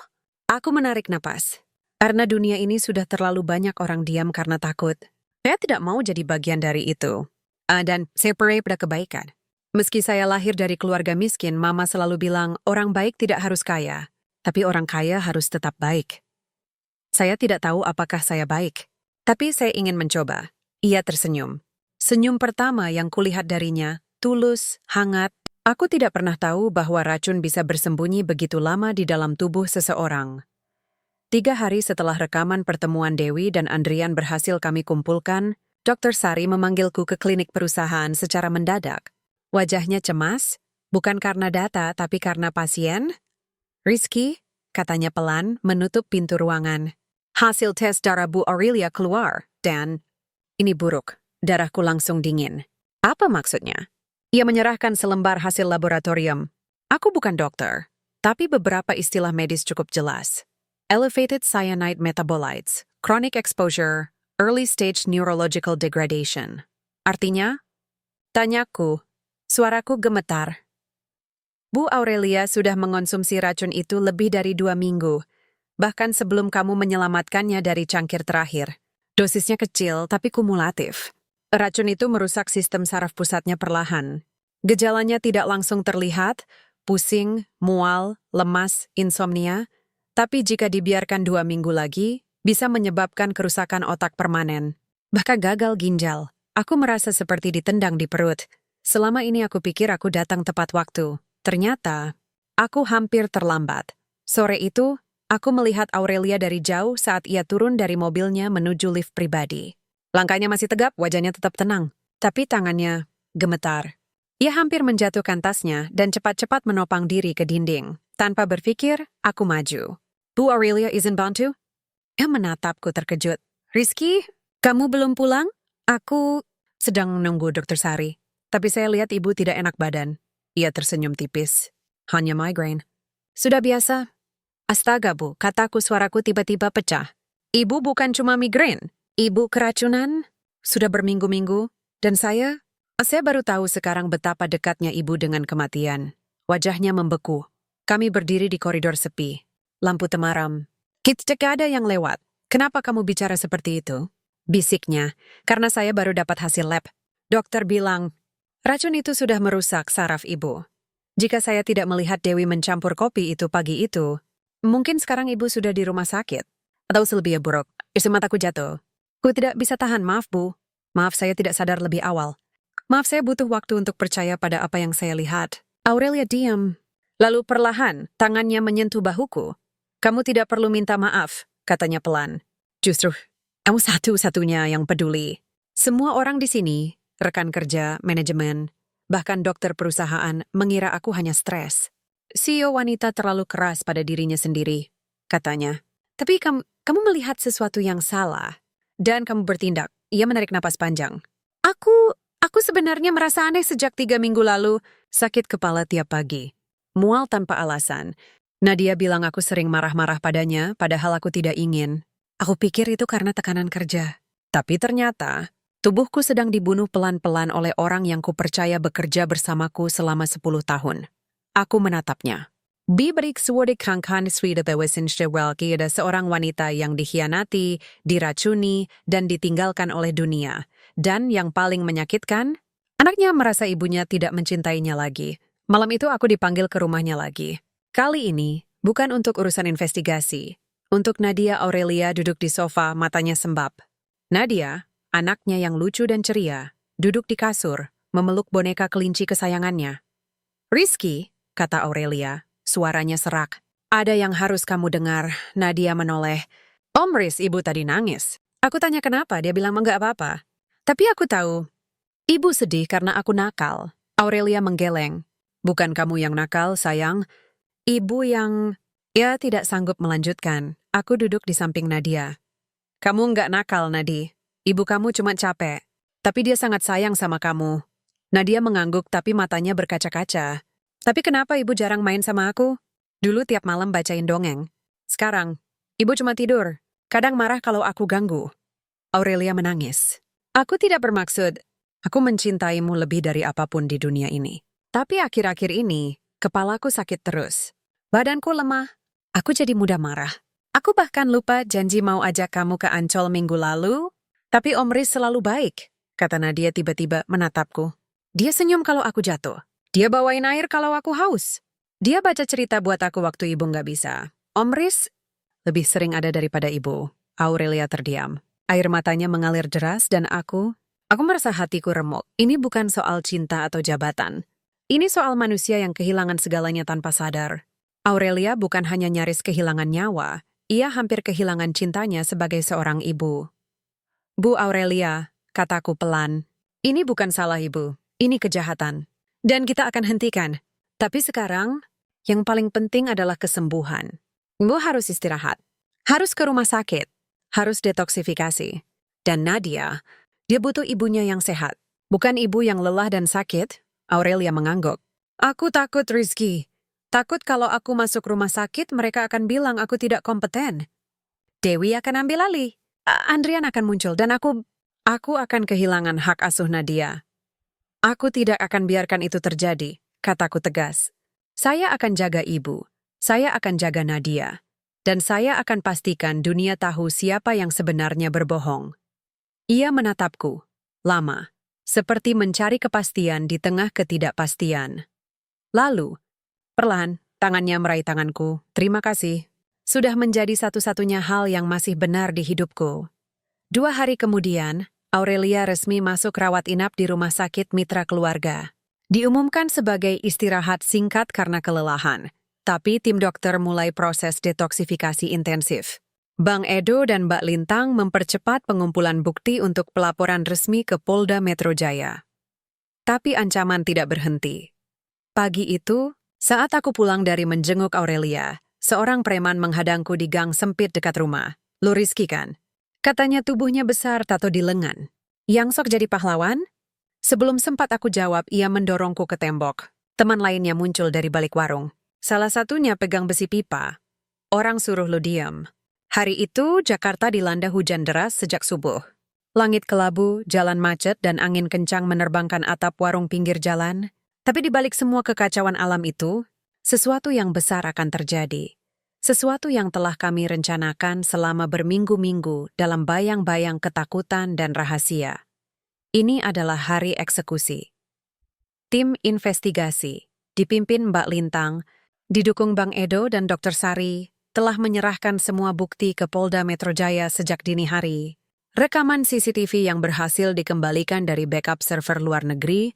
S1: Aku menarik napas. Karena dunia ini sudah terlalu banyak orang diam karena takut. Saya tidak mau jadi bagian dari itu. Dan saya percaya pada kebaikan. Meski saya lahir dari keluarga miskin, Mama selalu bilang orang baik tidak harus kaya, tapi orang kaya harus tetap baik. Saya tidak tahu apakah saya baik, tapi saya ingin mencoba. Ia tersenyum. Senyum pertama yang kulihat darinya, tulus, hangat. Aku tidak pernah tahu bahwa racun bisa bersembunyi begitu lama di dalam tubuh seseorang. 3 hari setelah rekaman pertemuan Dewi dan Andrian berhasil kami kumpulkan, Dr. Sari memanggilku ke klinik perusahaan secara mendadak. Wajahnya cemas, bukan karena data tapi karena pasien. Rizky, katanya pelan, menutup pintu ruangan. Hasil tes darah Bu Aurelia keluar, dan ini buruk. Darahku langsung dingin. Apa maksudnya? Ia menyerahkan selembar hasil laboratorium. Aku bukan dokter, tapi beberapa istilah medis cukup jelas. Elevated cyanide metabolites, chronic exposure, early stage neurological degradation. Artinya? Tanyaku. Suaraku gemetar. Bu Aurelia sudah mengonsumsi racun itu lebih dari 2 minggu, bahkan sebelum kamu menyelamatkannya dari cangkir terakhir. Dosisnya kecil tapi kumulatif. Racun itu merusak sistem saraf pusatnya perlahan. Gejalanya tidak langsung terlihat, pusing, mual, lemas, insomnia, tapi jika dibiarkan 2 minggu lagi, bisa menyebabkan kerusakan otak permanen. Bahkan gagal ginjal. Aku merasa seperti ditendang di perut. Selama ini aku pikir aku datang tepat waktu. Ternyata, aku hampir terlambat. Sore itu, aku melihat Aurelia dari jauh saat ia turun dari mobilnya menuju lift pribadi. Langkahnya masih tegap, wajahnya tetap tenang. Tapi tangannya gemetar. Ia hampir menjatuhkan tasnya dan cepat-cepat menopang diri ke dinding. Tanpa berpikir, aku maju. Bu Aurelia izin bantu? Ia menatapku terkejut. Rizky, kamu belum pulang? Aku sedang menunggu Dr. Sari. Tapi saya lihat ibu tidak enak badan. Ia tersenyum tipis. Hanya migraine. Sudah biasa. Astaga Bu, kataku, suaraku tiba-tiba pecah. Ibu bukan cuma migrain. Ibu keracunan. Sudah berminggu-minggu. Dan saya baru tahu sekarang betapa dekatnya ibu dengan kematian. Wajahnya membeku. Kami berdiri di koridor sepi. Lampu temaram. Tidak ada yang lewat. Kenapa kamu bicara seperti itu? Bisiknya. Karena saya baru dapat hasil lab. Dokter bilang, racun itu sudah merusak saraf ibu. Jika saya tidak melihat Dewi mencampur kopi itu pagi itu, mungkin sekarang ibu sudah di rumah sakit. Atau lebih buruk, isi mataku jatuh. Ku tidak bisa tahan, maaf Bu. Maaf saya tidak sadar lebih awal. Maaf saya butuh waktu untuk percaya pada apa yang saya lihat. Aurelia diam. Lalu perlahan, tangannya menyentuh bahuku. Kamu tidak perlu minta maaf, katanya pelan. Justru, kamu satu-satunya yang peduli. Semua orang di sini, rekan kerja, manajemen, bahkan dokter perusahaan mengira aku hanya stres. CEO wanita terlalu keras pada dirinya sendiri, katanya. Tapi kamu melihat sesuatu yang salah. Dan kamu bertindak. Ia menarik napas panjang. Aku sebenarnya merasa aneh sejak 3 minggu lalu. Sakit kepala tiap pagi. Mual tanpa alasan. Nadia bilang aku sering marah-marah padanya, padahal aku tidak ingin. Aku pikir itu karena tekanan kerja. Tapi ternyata, tubuhku sedang dibunuh pelan-pelan oleh orang yang kupercaya bekerja bersamaku selama 10 tahun. Aku menatapnya. Biberiksworde kangkan swida tewesinstewelki ada seorang wanita yang dikhianati, diracuni, dan ditinggalkan oleh dunia. Dan yang paling menyakitkan, anaknya merasa ibunya tidak mencintainya lagi. Malam itu aku dipanggil ke rumahnya lagi. Kali ini, bukan untuk urusan investigasi. Untuk Nadia Aurelia duduk di sofa, matanya sembab. Nadia, anaknya yang lucu dan ceria, duduk di kasur, memeluk boneka kelinci kesayangannya. Rizky, kata Aurelia. Suaranya serak. Ada yang harus kamu dengar. Nadia menoleh. Om Riz, ibu tadi nangis. Aku tanya kenapa, dia bilang enggak apa-apa. Tapi aku tahu. Ibu sedih karena aku nakal. Aurelia menggeleng. Bukan kamu yang nakal, sayang. Ibu yang... Ya, tidak sanggup melanjutkan. Aku duduk di samping Nadia. Kamu enggak nakal, Nadi. Ibu kamu cuma capek. Tapi dia sangat sayang sama kamu. Nadia mengangguk tapi matanya berkaca-kaca. Tapi kenapa ibu jarang main sama aku? Dulu tiap malam bacain dongeng. Sekarang, ibu cuma tidur. Kadang marah kalau aku ganggu. Aurelia menangis. Aku tidak bermaksud. Aku mencintaimu lebih dari apapun di dunia ini. Tapi akhir-akhir ini, kepalaku sakit terus. Badanku lemah. Aku jadi mudah marah. Aku bahkan lupa janji mau ajak kamu ke Ancol minggu lalu. Tapi Om Riz selalu baik, kata Nadia tiba-tiba menatapku. Dia senyum kalau aku jatuh. Dia bawain air kalau aku haus. Dia baca cerita buat aku waktu ibu nggak bisa. Om Riz lebih sering ada daripada ibu. Aurelia terdiam. Air matanya mengalir deras dan aku merasa hatiku remuk. Ini bukan soal cinta atau jabatan. Ini soal manusia yang kehilangan segalanya tanpa sadar. Aurelia bukan hanya nyaris kehilangan nyawa, ia hampir kehilangan cintanya sebagai seorang ibu. Bu Aurelia, kataku pelan. Ini bukan salah ibu, ini kejahatan. Dan kita akan hentikan. Tapi sekarang, yang paling penting adalah kesembuhan. Ibu harus istirahat. Harus ke rumah sakit. Harus detoksifikasi. Dan Nadia, dia butuh ibunya yang sehat. Bukan ibu yang lelah dan sakit. Aurelia mengangguk. Aku takut, Rizky. Takut kalau aku masuk rumah sakit, mereka akan bilang aku tidak kompeten. Dewi akan ambil alih. Andrian akan muncul dan aku akan kehilangan hak asuh Nadia. Aku tidak akan biarkan itu terjadi, kataku tegas. Saya akan jaga ibu. Saya akan jaga Nadia. Dan saya akan pastikan dunia tahu siapa yang sebenarnya berbohong. Ia menatapku, lama, seperti mencari kepastian di tengah ketidakpastian. Lalu, perlahan, tangannya meraih tanganku. Terima kasih. Sudah menjadi satu-satunya hal yang masih benar di hidupku. 2 hari kemudian, Aurelia resmi masuk rawat inap di rumah sakit mitra keluarga. Diumumkan sebagai istirahat singkat karena kelelahan, tapi tim dokter mulai proses detoksifikasi intensif. Bang Edo dan Mbak Lintang mempercepat pengumpulan bukti untuk pelaporan resmi ke Polda Metro Jaya. Tapi ancaman tidak berhenti. Pagi itu, saat aku pulang dari menjenguk Aurelia, seorang preman menghadangku di gang sempit dekat rumah. Lu Rizky kan? Katanya tubuhnya besar tato di lengan. Yang sok jadi pahlawan? Sebelum sempat aku jawab, ia mendorongku ke tembok. Teman lainnya muncul dari balik warung. Salah satunya pegang besi pipa. Orang suruh lu diam. Hari itu, Jakarta dilanda hujan deras sejak subuh. Langit kelabu, jalan macet, dan angin kencang menerbangkan atap warung pinggir jalan. Tapi di balik semua kekacauan alam itu, sesuatu yang besar akan terjadi. Sesuatu yang telah kami rencanakan selama berminggu-minggu dalam bayang-bayang ketakutan dan rahasia. Ini adalah hari eksekusi. Tim investigasi, dipimpin Mbak Lintang, didukung Bang Edo dan Dr. Sari, telah menyerahkan semua bukti ke Polda Metro Jaya sejak dini hari. Rekaman CCTV yang berhasil dikembalikan dari backup server luar negeri,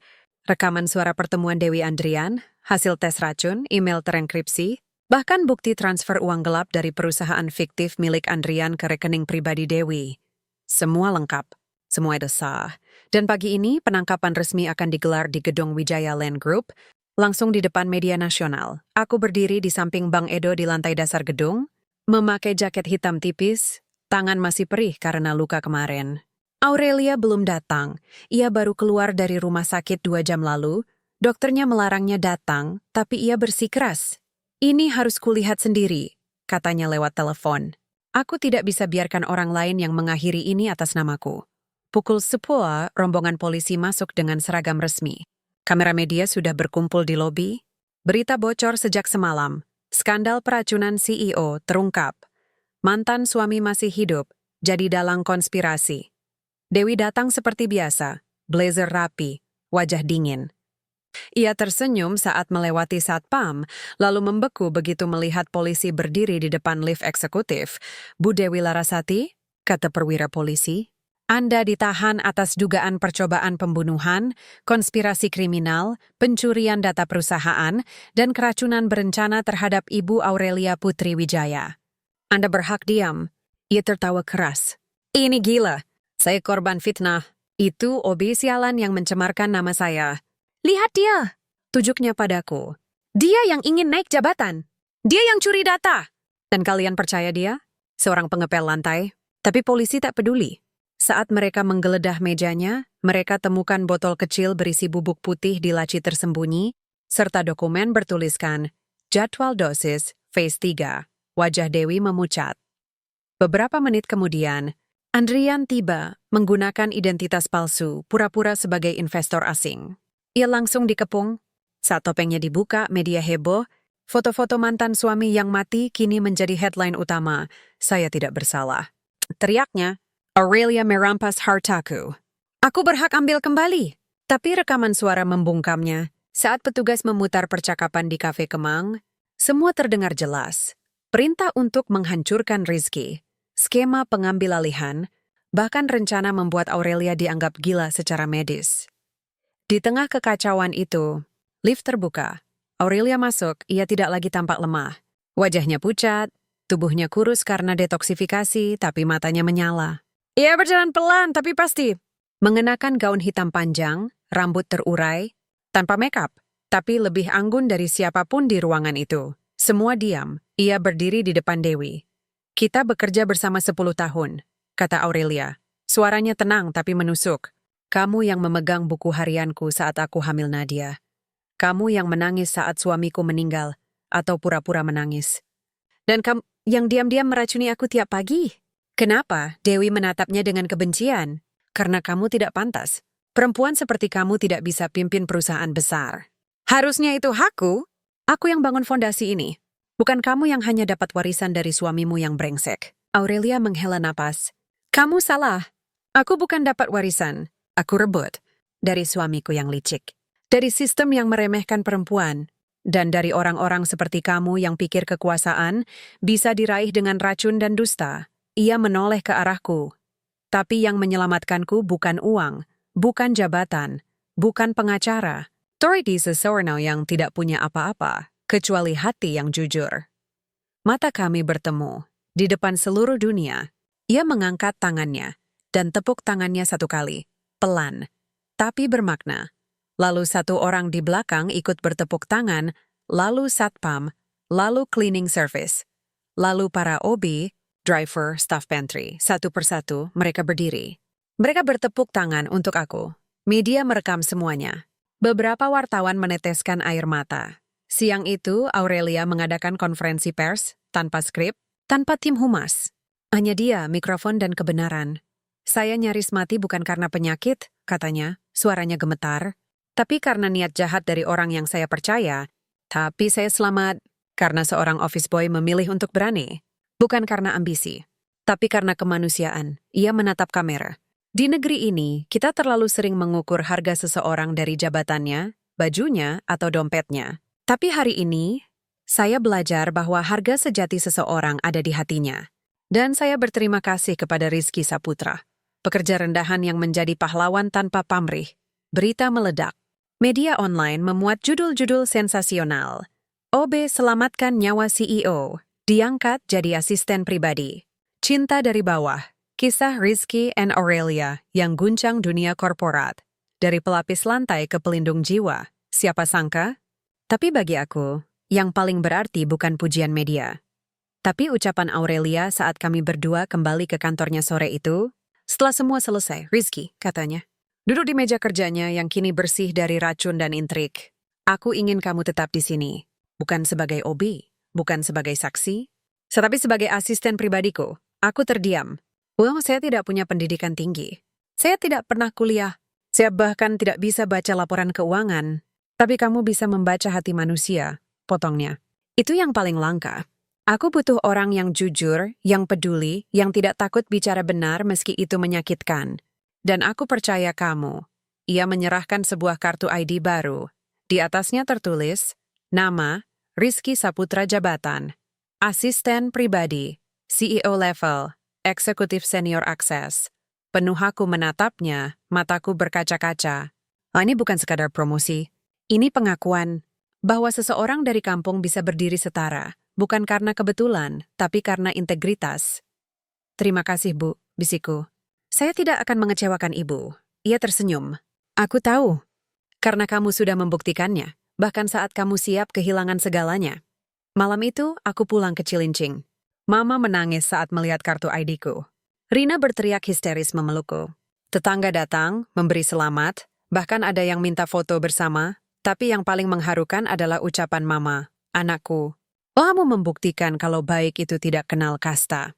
S1: rekaman suara pertemuan Dewi Andrian, hasil tes racun, email terenkripsi, bahkan bukti transfer uang gelap dari perusahaan fiktif milik Andrian ke rekening pribadi Dewi. Semua lengkap, semua itu sah. Dan pagi ini penangkapan resmi akan digelar di gedung Wijaya Land Group, langsung di depan media nasional. Aku berdiri di samping Bang Edo di lantai dasar gedung, memakai jaket hitam tipis, tangan masih perih karena luka kemarin. Aurelia belum datang. Ia baru keluar dari rumah sakit 2 jam lalu. Dokternya melarangnya datang, tapi ia bersikeras. Ini harus kulihat sendiri, katanya lewat telepon. Aku tidak bisa biarkan orang lain yang mengakhiri ini atas namaku. Pukul 10, rombongan polisi masuk dengan seragam resmi. Kamera media sudah berkumpul di lobi. Berita bocor sejak semalam. Skandal peracunan CEO terungkap. Mantan suami masih hidup, jadi dalang konspirasi. Dewi datang seperti biasa, blazer rapi, wajah dingin. Ia tersenyum saat melewati satpam, lalu membeku begitu melihat polisi berdiri di depan lift eksekutif. Bu Dewi Larasati, kata perwira polisi, Anda ditahan atas dugaan percobaan pembunuhan, konspirasi kriminal, pencurian data perusahaan, dan keracunan berencana terhadap Ibu Aurelia Putri Wijaya. Anda berhak diam. Ia tertawa keras. Ini gila. Saya korban fitnah. Itu Obi sialan yang mencemarkan nama saya. Lihat dia. Tunjuknya padaku. Dia yang ingin naik jabatan. Dia yang curi data. Dan kalian percaya dia? Seorang pengepel lantai. Tapi polisi tak peduli. Saat mereka menggeledah mejanya, mereka temukan botol kecil berisi bubuk putih di laci tersembunyi, serta dokumen bertuliskan, jadwal dosis, phase 3. Wajah Dewi memucat. Beberapa menit kemudian, Andrian tiba menggunakan identitas palsu, pura-pura sebagai investor asing. Ia langsung dikepung. Saat topengnya dibuka, media heboh. Foto-foto mantan suami yang mati kini menjadi headline utama. Saya tidak bersalah. Teriaknya, Aurelia merampas hartaku. Aku berhak ambil kembali. Tapi rekaman suara membungkamnya. Saat petugas memutar percakapan di Kafe Kemang, semua terdengar jelas. Perintah untuk menghancurkan Rizky, skema pengambil alihan, bahkan rencana membuat Aurelia dianggap gila secara medis. Di tengah kekacauan itu, lift terbuka. Aurelia masuk, ia tidak lagi tampak lemah. Wajahnya pucat, tubuhnya kurus karena detoksifikasi, tapi matanya menyala. Ia berjalan pelan, tapi pasti. Mengenakan gaun hitam panjang, rambut terurai, tanpa makeup, tapi lebih anggun dari siapapun di ruangan itu. Semua diam, ia berdiri di depan Dewi. Kita bekerja bersama 10 tahun, kata Aurelia. Suaranya tenang tapi menusuk. Kamu yang memegang buku harianku saat aku hamil Nadia. Kamu yang menangis saat suamiku meninggal, atau pura-pura menangis. Dan kamu yang diam-diam meracuni aku tiap pagi. Kenapa? Dewi menatapnya dengan kebencian. Karena kamu tidak pantas. Perempuan seperti kamu tidak bisa pimpin perusahaan besar. Harusnya itu hakku. Aku yang bangun fondasi ini. Bukan kamu yang hanya dapat warisan dari suamimu yang brengsek. Aurelia menghela napas. Kamu salah. Aku bukan dapat warisan. Aku rebut. Dari suamiku yang licik. Dari sistem yang meremehkan perempuan. Dan dari orang-orang seperti kamu yang pikir kekuasaan bisa diraih dengan racun dan dusta. Ia menoleh ke arahku. Tapi yang menyelamatkanku bukan uang, bukan jabatan, bukan pengacara. Toridi seseorang yang tidak punya apa-apa, kecuali hati yang jujur. Mata kami bertemu. Di depan seluruh dunia, ia mengangkat tangannya dan tepuk tangannya satu kali, pelan, tapi bermakna. Lalu satu orang di belakang ikut bertepuk tangan, lalu satpam, lalu cleaning service, lalu para OB, driver, staff pantry. Satu persatu mereka berdiri. Mereka bertepuk tangan untuk aku. Media merekam semuanya. Beberapa wartawan meneteskan air mata. Siang itu, Aurelia mengadakan konferensi pers, tanpa skrip, tanpa tim humas. Hanya dia, mikrofon dan kebenaran. Saya nyaris mati bukan karena penyakit, katanya, suaranya gemetar, tapi karena niat jahat dari orang yang saya percaya. Tapi saya selamat karena seorang office boy memilih untuk berani. Bukan karena ambisi, tapi karena kemanusiaan. Ia menatap kamera. Di negeri ini, kita terlalu sering mengukur harga seseorang dari jabatannya, bajunya, atau dompetnya. Tapi hari ini, saya belajar bahwa harga sejati seseorang ada di hatinya. Dan saya berterima kasih kepada Rizky Saputra, pekerja rendahan yang menjadi pahlawan tanpa pamrih. Berita meledak. Media online memuat judul-judul sensasional. OB selamatkan nyawa CEO, diangkat jadi asisten pribadi. Cinta dari bawah. Kisah Rizky and Aurelia yang guncang dunia korporat. Dari pelapis lantai ke pelindung jiwa. Siapa sangka? Tapi bagi aku, yang paling berarti bukan pujian media. Tapi ucapan Aurelia saat kami berdua kembali ke kantornya sore itu. Setelah semua selesai, Rizky, katanya. Duduk di meja kerjanya yang kini bersih dari racun dan intrik. Aku ingin kamu tetap di sini. Bukan sebagai OB, bukan sebagai saksi, tetapi sebagai asisten pribadiku. Aku terdiam. Saya tidak punya pendidikan tinggi. Saya tidak pernah kuliah. Saya bahkan tidak bisa baca laporan keuangan. Tapi kamu bisa membaca hati manusia, potongnya. Itu yang paling langka. Aku butuh orang yang jujur, yang peduli, yang tidak takut bicara benar meski itu menyakitkan. Dan aku percaya kamu. Ia menyerahkan sebuah kartu ID baru. Di atasnya tertulis, nama, Rizky Saputra Jabatan, asisten pribadi, CEO level, eksekutif senior akses. Penuh aku menatapnya, mataku berkaca-kaca. Ini bukan sekadar promosi. Ini pengakuan bahwa seseorang dari kampung bisa berdiri setara, bukan karena kebetulan, tapi karena integritas. Terima kasih, Bu, bisiku. Saya tidak akan mengecewakan Ibu. Ia tersenyum. Aku tahu, karena kamu sudah membuktikannya, bahkan saat kamu siap kehilangan segalanya. Malam itu, aku pulang ke Cilincing. Mama menangis saat melihat kartu ID-ku. Rina berteriak histeris memelukku. Tetangga datang, memberi selamat, bahkan ada yang minta foto bersama, tapi yang paling mengharukan adalah ucapan Mama, anakku. Kamu membuktikan kalau baik itu tidak kenal kasta.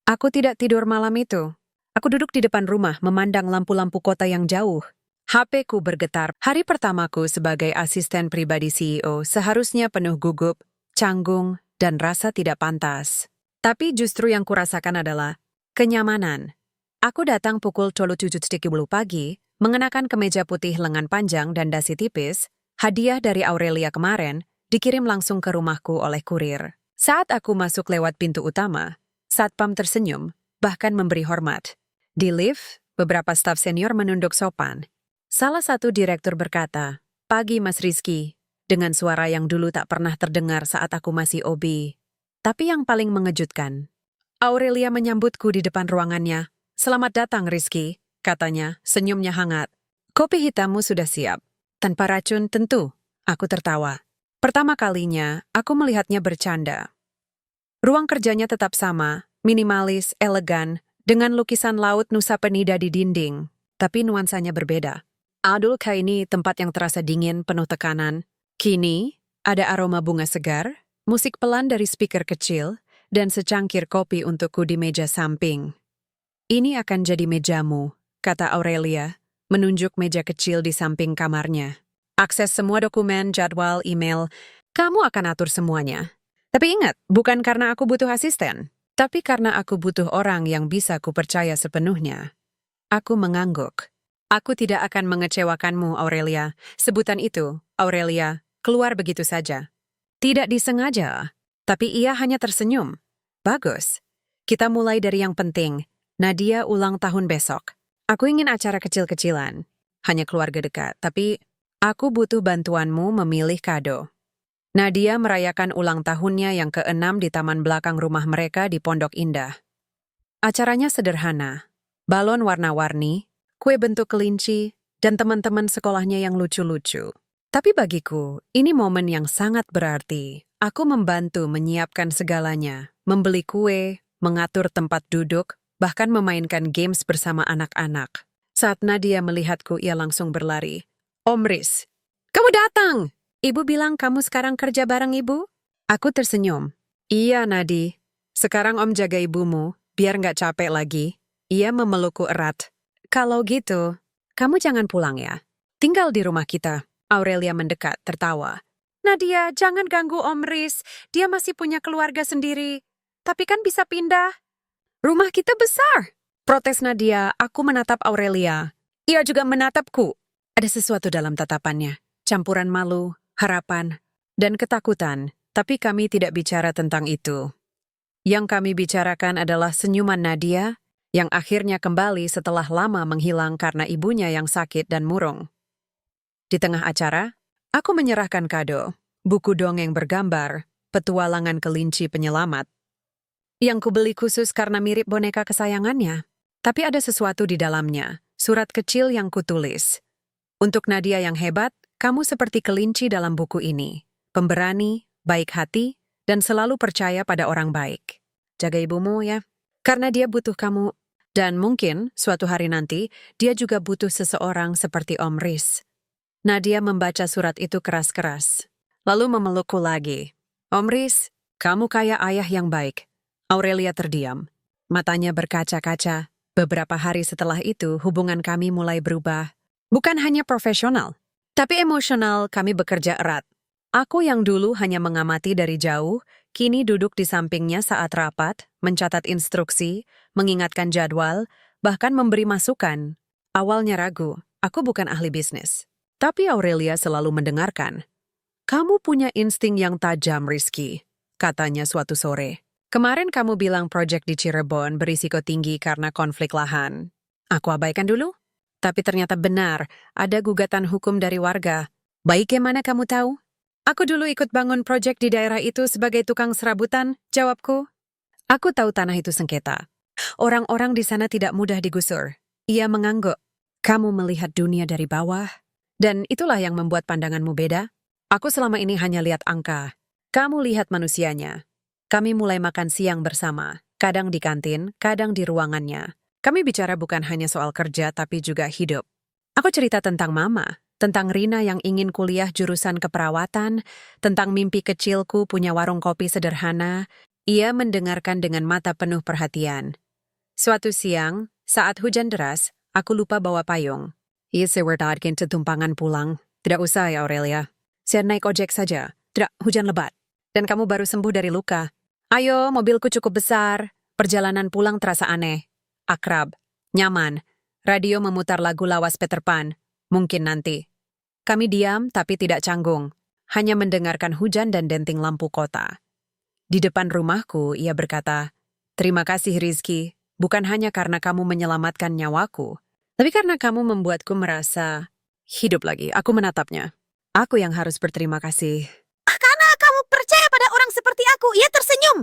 S1: Aku tidak tidur malam itu. Aku duduk di depan rumah memandang lampu-lampu kota yang jauh. HP-ku bergetar. Hari pertamaku sebagai asisten pribadi CEO seharusnya penuh gugup, canggung, dan rasa tidak pantas. Tapi justru yang kurasakan adalah kenyamanan. Aku datang pukul 7.30 pagi, mengenakan kemeja putih lengan panjang dan dasi tipis. Hadiah dari Aurelia kemarin dikirim langsung ke rumahku oleh kurir. Saat aku masuk lewat pintu utama, satpam tersenyum, bahkan memberi hormat. Di lift, beberapa staf senior menunduk sopan. Salah satu direktur berkata, "Pagi Mas Rizky," dengan suara yang dulu tak pernah terdengar saat aku masih OB. Tapi yang paling mengejutkan, Aurelia menyambutku di depan ruangannya. "Selamat datang Rizky," katanya, senyumnya hangat. "Kopi hitammu sudah siap. Tanpa racun tentu," aku tertawa. Pertama kalinya, aku melihatnya bercanda. Ruang kerjanya tetap sama, minimalis, elegan, dengan lukisan laut Nusa Penida di dinding, tapi nuansanya berbeda. Adulkah ini tempat yang terasa dingin, penuh tekanan? Kini, ada aroma bunga segar, musik pelan dari speaker kecil, dan secangkir kopi untukku di meja samping. "Ini akan jadi mejamu," kata Aurelia, menunjuk meja kecil di samping kamarnya. "Akses semua dokumen, jadwal, email, kamu akan atur semuanya. Tapi ingat, bukan karena aku butuh asisten, tapi karena aku butuh orang yang bisa kupercaya sepenuhnya." Aku mengangguk. "Aku tidak akan mengecewakanmu, Aurelia." Sebutan itu, Aurelia, keluar begitu saja. Tidak disengaja, tapi ia hanya tersenyum. "Bagus. Kita mulai dari yang penting. Nadia ulang tahun besok. Aku ingin acara kecil-kecilan. Hanya keluarga dekat, tapi aku butuh bantuanmu memilih kado." Nadia merayakan ulang tahunnya yang ke-6 di taman belakang rumah mereka di Pondok Indah. Acaranya sederhana. Balon warna-warni, kue bentuk kelinci, dan teman-teman sekolahnya yang lucu-lucu. Tapi bagiku, ini momen yang sangat berarti. Aku membantu menyiapkan segalanya, membeli kue, mengatur tempat duduk, bahkan memainkan games bersama anak-anak. Saat Nadia melihatku, ia langsung berlari. "Om Riz, kamu datang! Ibu bilang kamu sekarang kerja bareng ibu?" Aku tersenyum. "Iya, Nadi. Sekarang om jaga ibumu, biar nggak capek lagi." Ia memelukku erat. "Kalau gitu, kamu jangan pulang ya. Tinggal di rumah kita." Aurelia mendekat, tertawa. "Nadia, jangan ganggu Om Riz. Dia masih punya keluarga sendiri. Tapi kan bisa pindah. Rumah kita besar." Protes Nadia, aku menatap Aurelia. Ia juga menatapku. Ada sesuatu dalam tatapannya. Campuran malu, harapan, dan ketakutan. Tapi kami tidak bicara tentang itu. Yang kami bicarakan adalah senyuman Nadia yang akhirnya kembali setelah lama menghilang karena ibunya yang sakit dan murung. Di tengah acara, aku menyerahkan kado, buku dongeng bergambar, petualangan kelinci penyelamat, yang kubeli khusus karena mirip boneka kesayangannya. Tapi ada sesuatu di dalamnya, surat kecil yang kutulis. "Untuk Nadia yang hebat, kamu seperti kelinci dalam buku ini. Pemberani, baik hati, dan selalu percaya pada orang baik. Jaga ibumu ya, karena dia butuh kamu. Dan mungkin suatu hari nanti, dia juga butuh seseorang seperti Om Riz." Nadia membaca surat itu keras-keras, lalu memelukku lagi. "Om Riz, kamu kayak ayah yang baik." Aurelia terdiam. Matanya berkaca-kaca. Beberapa hari setelah itu, hubungan kami mulai berubah. Bukan hanya profesional, tapi emosional. Kami bekerja erat. Aku yang dulu hanya mengamati dari jauh, kini duduk di sampingnya saat rapat, mencatat instruksi, mengingatkan jadwal, bahkan memberi masukan. Awalnya ragu, aku bukan ahli bisnis. Tapi Aurelia selalu mendengarkan. "Kamu punya insting yang tajam, Rizky," katanya suatu sore. "Kemarin kamu bilang proyek di Cirebon berisiko tinggi karena konflik lahan. Aku abaikan dulu. Tapi ternyata benar, ada gugatan hukum dari warga. Bagaimana kamu tahu?" "Aku dulu ikut bangun proyek di daerah itu sebagai tukang serabutan," jawabku. "Aku tahu tanah itu sengketa. Orang-orang di sana tidak mudah digusur." Ia mengangguk. "Kamu melihat dunia dari bawah, dan itulah yang membuat pandanganmu beda. Aku selama ini hanya lihat angka. Kamu lihat manusianya." Kami mulai makan siang bersama, kadang di kantin, kadang di ruangannya. Kami bicara bukan hanya soal kerja, tapi juga hidup. Aku cerita tentang Mama, tentang Rina yang ingin kuliah jurusan keperawatan, tentang mimpi kecilku punya warung kopi sederhana. Ia mendengarkan dengan mata penuh perhatian. Suatu siang, Saat hujan deras, aku lupa bawa payung. Iya, saya bertahan setumpangan pulang. Tidak usah ya, Aurelia. Saya naik ojek saja. Tidak, hujan lebat. Dan kamu baru sembuh dari luka. Ayo, mobilku cukup besar. Perjalanan pulang terasa aneh. Akrab. Nyaman. Radio memutar lagu lawas Peter Pan. Mungkin nanti. Kami diam tapi tidak canggung. Hanya mendengarkan hujan dan denting lampu kota. Di depan rumahku, ia berkata, "Terima kasih Rizky, bukan hanya karena kamu menyelamatkan nyawaku, tapi karena kamu membuatku merasa hidup lagi." Aku menatapnya. Aku yang harus berterima kasih.
S2: Karena kamu percaya pada orang seperti aku, ia tersenyum.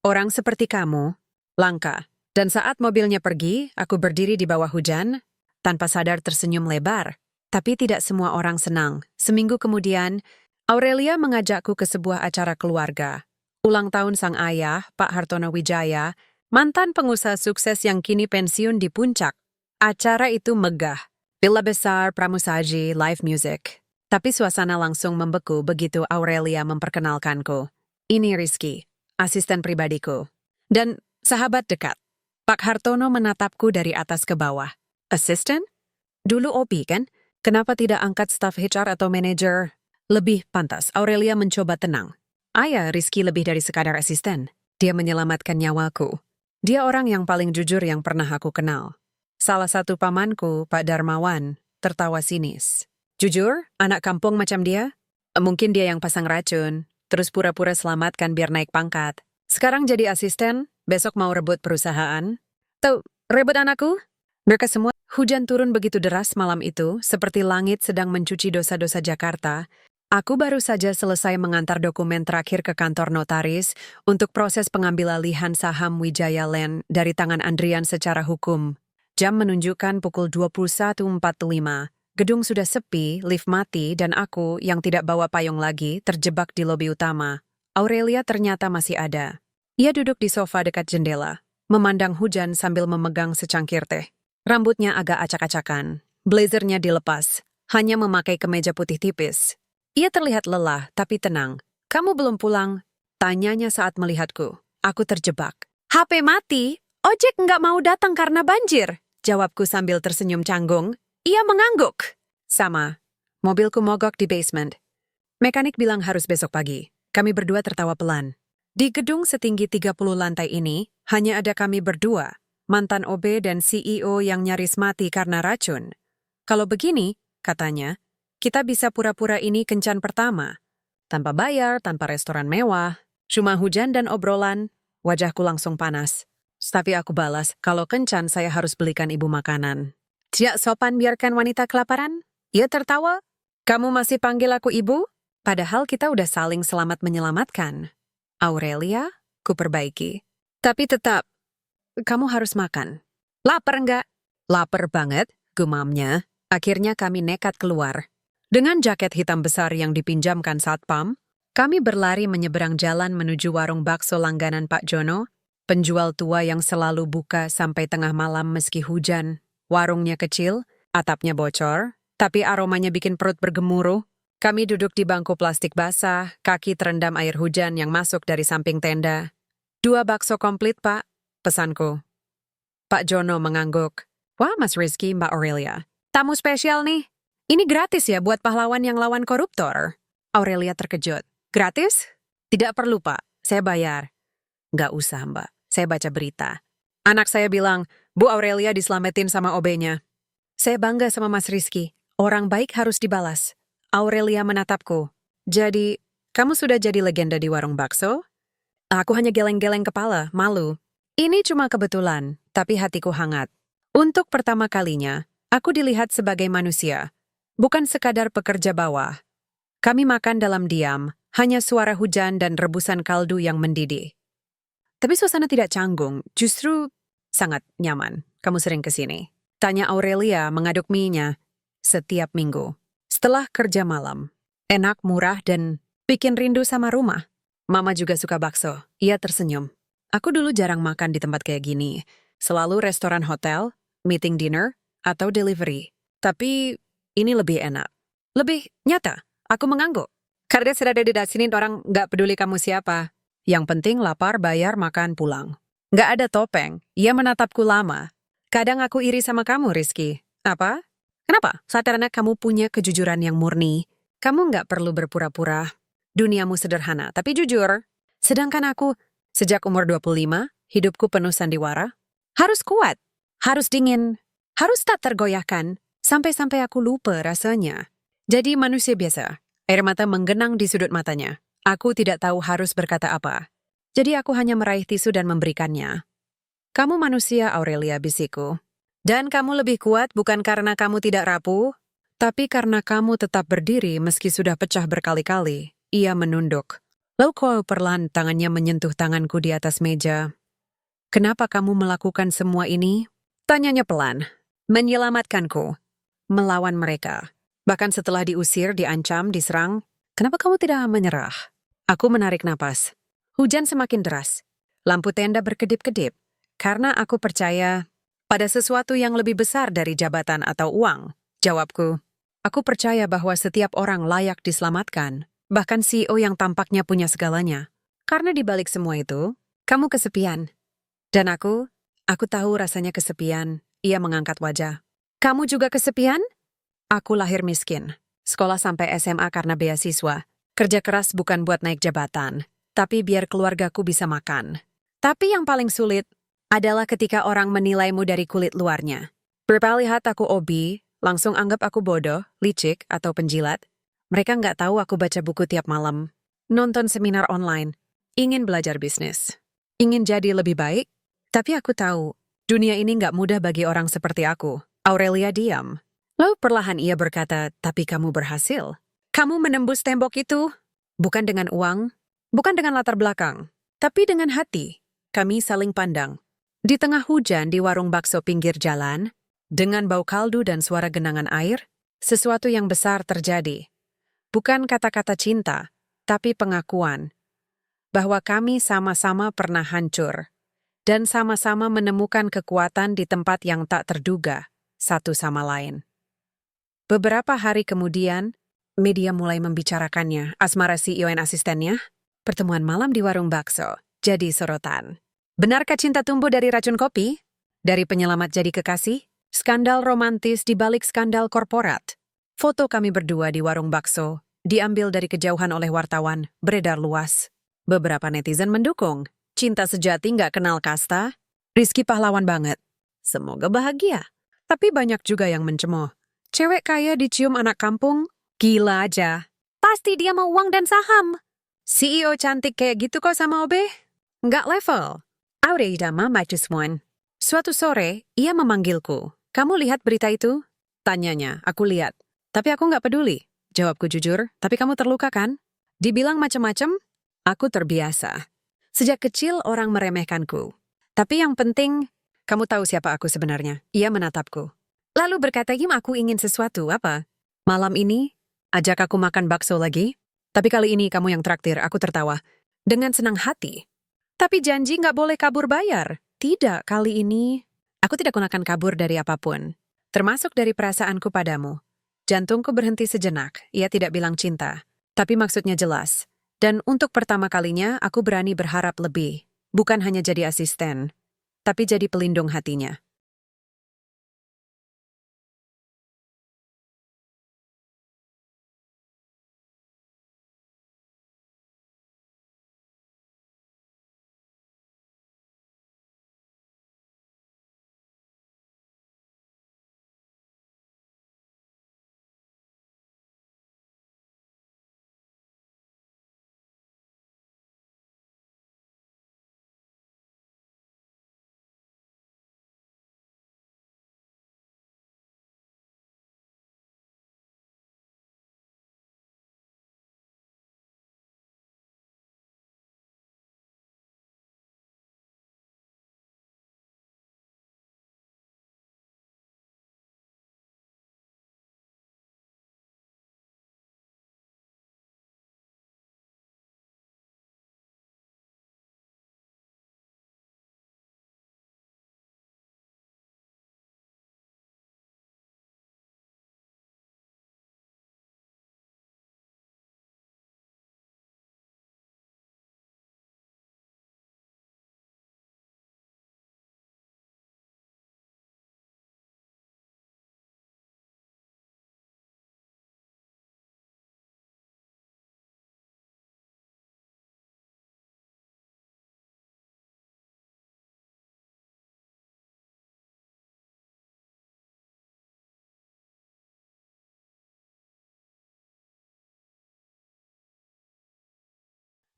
S1: Orang seperti kamu, langka. Dan saat mobilnya pergi, aku berdiri di bawah hujan, tanpa sadar tersenyum lebar. Tapi tidak semua orang senang. Seminggu kemudian, Aurelia mengajakku ke sebuah acara keluarga. Ulang tahun sang ayah, Pak Hartono Wijaya, mantan pengusaha sukses yang kini pensiun di puncak. Acara itu megah. Villa besar, pramusaji, live music. Tapi suasana langsung membeku begitu Aurelia memperkenalkanku. Ini Rizky, asisten pribadiku. Dan sahabat dekat. Pak Hartono menatapku dari atas ke bawah. Asisten? Dulu OP kan? Kenapa tidak angkat staf HR atau manajer? Lebih pantas, Aurelia mencoba tenang. Ayah, Rizky lebih dari sekadar asisten. Dia menyelamatkan nyawaku. Dia orang yang paling jujur yang pernah aku kenal. Salah satu pamanku, Pak Darmawan, tertawa sinis. Jujur, anak kampung macam dia? Mungkin dia yang pasang racun, terus pura-pura selamatkan biar naik pangkat. Sekarang jadi asisten, besok mau rebut perusahaan. Tuh, rebut anakku? Mereka semua. Hujan turun begitu deras malam itu, seperti langit sedang mencuci dosa-dosa Jakarta. Aku baru saja selesai mengantar dokumen terakhir ke kantor notaris untuk proses pengambilalihan saham Wijaya Land dari tangan Andrian secara hukum. Jam menunjukkan pukul 21.45. Gedung sudah sepi, lift mati, dan aku yang tidak bawa payung lagi terjebak di lobi utama. Aurelia ternyata masih ada. Ia duduk di sofa dekat jendela, memandang hujan sambil memegang secangkir teh. Rambutnya agak acak-acakan, blazernya dilepas, hanya memakai kemeja putih tipis. Ia terlihat lelah, tapi tenang. "Kamu belum pulang?" tanyanya saat melihatku. Aku terjebak. "HP mati, ojek nggak mau datang karena banjir," jawabku sambil tersenyum canggung. Ia mengangguk. "Sama, mobilku mogok di basement. Mekanik bilang harus besok pagi." Kami berdua tertawa pelan. Di gedung setinggi 30 lantai ini, hanya ada kami berdua, mantan OB dan CEO yang nyaris mati karena racun. "Kalau begini," katanya, "kita bisa pura-pura ini kencan pertama. Tanpa bayar, tanpa restoran mewah, cuma hujan dan obrolan." Wajahku langsung panas. Tapi aku balas, "Kalau kencan saya harus belikan ibu makanan." "Tidak sopan biarkan wanita kelaparan?" Ia tertawa. "Kamu masih panggil aku ibu? Padahal kita udah saling selamat menyelamatkan." "Aurelia?" ku perbaiki. "Tapi tetap, kamu harus makan." "Lapar enggak?" "Lapar banget," gumamnya. Akhirnya kami nekat keluar. Dengan jaket hitam besar yang dipinjamkan satpam, kami berlari menyeberang jalan menuju warung bakso langganan Pak Jono, penjual tua yang selalu buka sampai tengah malam meski hujan. Warungnya kecil, atapnya bocor, tapi aromanya bikin perut bergemuruh. Kami duduk di bangku plastik basah, kaki terendam air hujan yang masuk dari samping tenda. "2 bakso komplit, Pak," pesanku. Pak Jono mengangguk. "Wah, Mas Rizky, Mbak Aurelia. Tamu spesial nih. Ini gratis ya buat pahlawan yang lawan koruptor." Aurelia terkejut. "Gratis?" "Tidak perlu, Pak. Saya bayar." "Nggak usah, Mbak. Saya baca berita. Anak saya bilang, Bu Aurelia diselamatin sama OB-nya." "Saya bangga sama Mas Rizky. Orang baik harus dibalas." Aurelia menatapku. "Jadi, kamu sudah jadi legenda di warung bakso?" Aku hanya geleng-geleng kepala, malu. Ini cuma kebetulan, tapi hatiku hangat. Untuk pertama kalinya, aku dilihat sebagai manusia. Bukan sekadar pekerja bawah. Kami makan dalam diam, hanya suara hujan dan rebusan kaldu yang mendidih. Tapi suasana tidak canggung, justru sangat nyaman. "Kamu sering ke sini?" tanya Aurelia mengaduk mie-nya. "Setiap minggu. Setelah kerja malam. Enak, murah, dan bikin rindu sama rumah." "Mama juga suka bakso." Ia tersenyum. "Aku dulu jarang makan di tempat kayak gini. Selalu restoran hotel, meeting dinner, atau delivery. Tapi ini lebih enak. Lebih nyata." Aku mengangguk. "Karena sudah ada di sini orang nggak peduli kamu siapa. Yang penting lapar, bayar, makan, pulang." Nggak ada topeng. Ia menatapku lama. Kadang aku iri sama kamu, Rizky. Apa? Kenapa? Karena kamu punya kejujuran yang murni. Kamu nggak perlu berpura-pura. Duniamu sederhana, tapi jujur. Sedangkan aku, sejak umur 25, hidupku penuh sandiwara. Harus kuat, harus dingin, harus tak tergoyahkan, sampai-sampai aku lupa rasanya. Jadi manusia biasa, air mata menggenang di sudut matanya. Aku tidak tahu harus berkata apa. Jadi aku hanya meraih tisu dan memberikannya. Kamu manusia, Aurelia, bisiku. Dan kamu lebih kuat bukan karena kamu tidak rapuh, tapi karena kamu tetap berdiri meski sudah pecah berkali-kali. Ia menunduk. Lalu kau perlahan tangannya menyentuh tanganku di atas meja. Kenapa kamu melakukan semua ini? Tanyanya pelan. Menyelamatkanku. Melawan mereka. Bahkan setelah diusir, diancam, diserang. Kenapa kamu tidak menyerah? Aku menarik napas. Hujan semakin deras. Lampu tenda berkedip-kedip. Karena aku percaya pada sesuatu yang lebih besar dari jabatan atau uang. Jawabku. Aku percaya bahwa setiap orang layak diselamatkan. Bahkan CEO yang tampaknya punya segalanya. Karena di balik semua itu, kamu kesepian. Dan aku tahu rasanya kesepian. Ia mengangkat wajah. Kamu juga kesepian? Aku lahir miskin. Sekolah sampai SMA karena beasiswa. Kerja keras bukan buat naik jabatan, tapi biar keluargaku bisa makan. Tapi yang paling sulit adalah ketika orang menilaimu dari kulit luarnya. Beberapa lihat aku obi, langsung anggap aku bodoh, licik, atau penjilat. Mereka nggak tahu aku baca buku tiap malam, nonton seminar online, ingin belajar bisnis, ingin jadi lebih baik. Tapi aku tahu, dunia ini nggak mudah bagi orang seperti aku. Aurelia diam. Lalu perlahan ia berkata, tapi kamu berhasil. Kamu menembus tembok itu. Bukan dengan uang, bukan dengan latar belakang, tapi dengan hati. Kami saling pandang. Di tengah hujan di warung bakso pinggir jalan, dengan bau kaldu dan suara genangan air, sesuatu yang besar terjadi. Bukan kata-kata cinta, tapi pengakuan. Bahwa kami sama-sama pernah hancur. Dan sama-sama menemukan kekuatan di tempat yang tak terduga, satu sama lain. Beberapa hari kemudian, media mulai membicarakannya. Asmara CEO dan asistennya, pertemuan malam di warung bakso, jadi sorotan. Benarkah cinta tumbuh dari racun kopi? Dari penyelamat jadi kekasih? Skandal romantis di balik skandal korporat. Foto kami berdua di warung bakso, diambil dari kejauhan oleh wartawan, beredar luas. Beberapa netizen mendukung. Cinta sejati nggak kenal kasta. Rizky pahlawan banget. Semoga bahagia. Tapi banyak juga yang mencemooh. Cewek kaya dicium anak kampung, gila aja. Pasti dia mau uang dan saham. CEO cantik kayak gitu kok sama Obe? Nggak level. Aurelia Mama just one. Suatu sore, ia memanggilku. Kamu lihat berita itu? Tanyanya, aku lihat. Tapi aku nggak peduli. Jawabku jujur, tapi kamu terluka kan? Dibilang macem-macem? Aku terbiasa. Sejak kecil orang meremehkanku. Tapi yang penting, kamu tahu siapa aku sebenarnya. Ia menatapku. Lalu berkata, Yim, aku ingin sesuatu, apa? Malam ini, ajak aku makan bakso lagi. Tapi kali ini kamu yang traktir, aku tertawa. Dengan senang hati. Tapi janji nggak boleh kabur bayar. Tidak, kali ini, aku tidak gunakan kabur dari apapun. Termasuk dari perasaanku padamu. Jantungku berhenti sejenak, ia tidak bilang cinta. Tapi maksudnya jelas. Dan untuk pertama kalinya, aku berani berharap lebih. Bukan hanya jadi asisten, tapi jadi pelindung hatinya.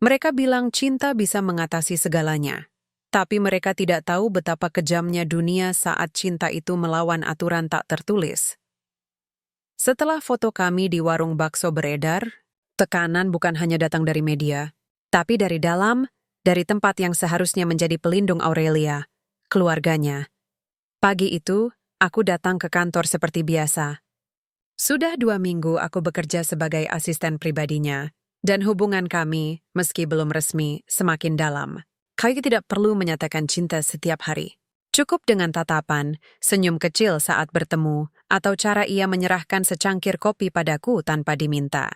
S1: Mereka bilang cinta bisa mengatasi segalanya. Tapi mereka tidak tahu betapa kejamnya dunia saat cinta itu melawan aturan tak tertulis. Setelah foto kami di warung bakso beredar, tekanan bukan hanya datang dari media, tapi dari dalam, dari tempat yang seharusnya menjadi pelindung Aurelia, keluarganya. Pagi itu, aku datang ke kantor seperti biasa. Sudah 2 minggu aku bekerja sebagai asisten pribadinya, dan hubungan kami, meski belum resmi, semakin dalam. Kami tidak perlu menyatakan cinta setiap hari. Cukup dengan tatapan, senyum kecil saat bertemu, atau cara ia menyerahkan secangkir kopi padaku tanpa diminta.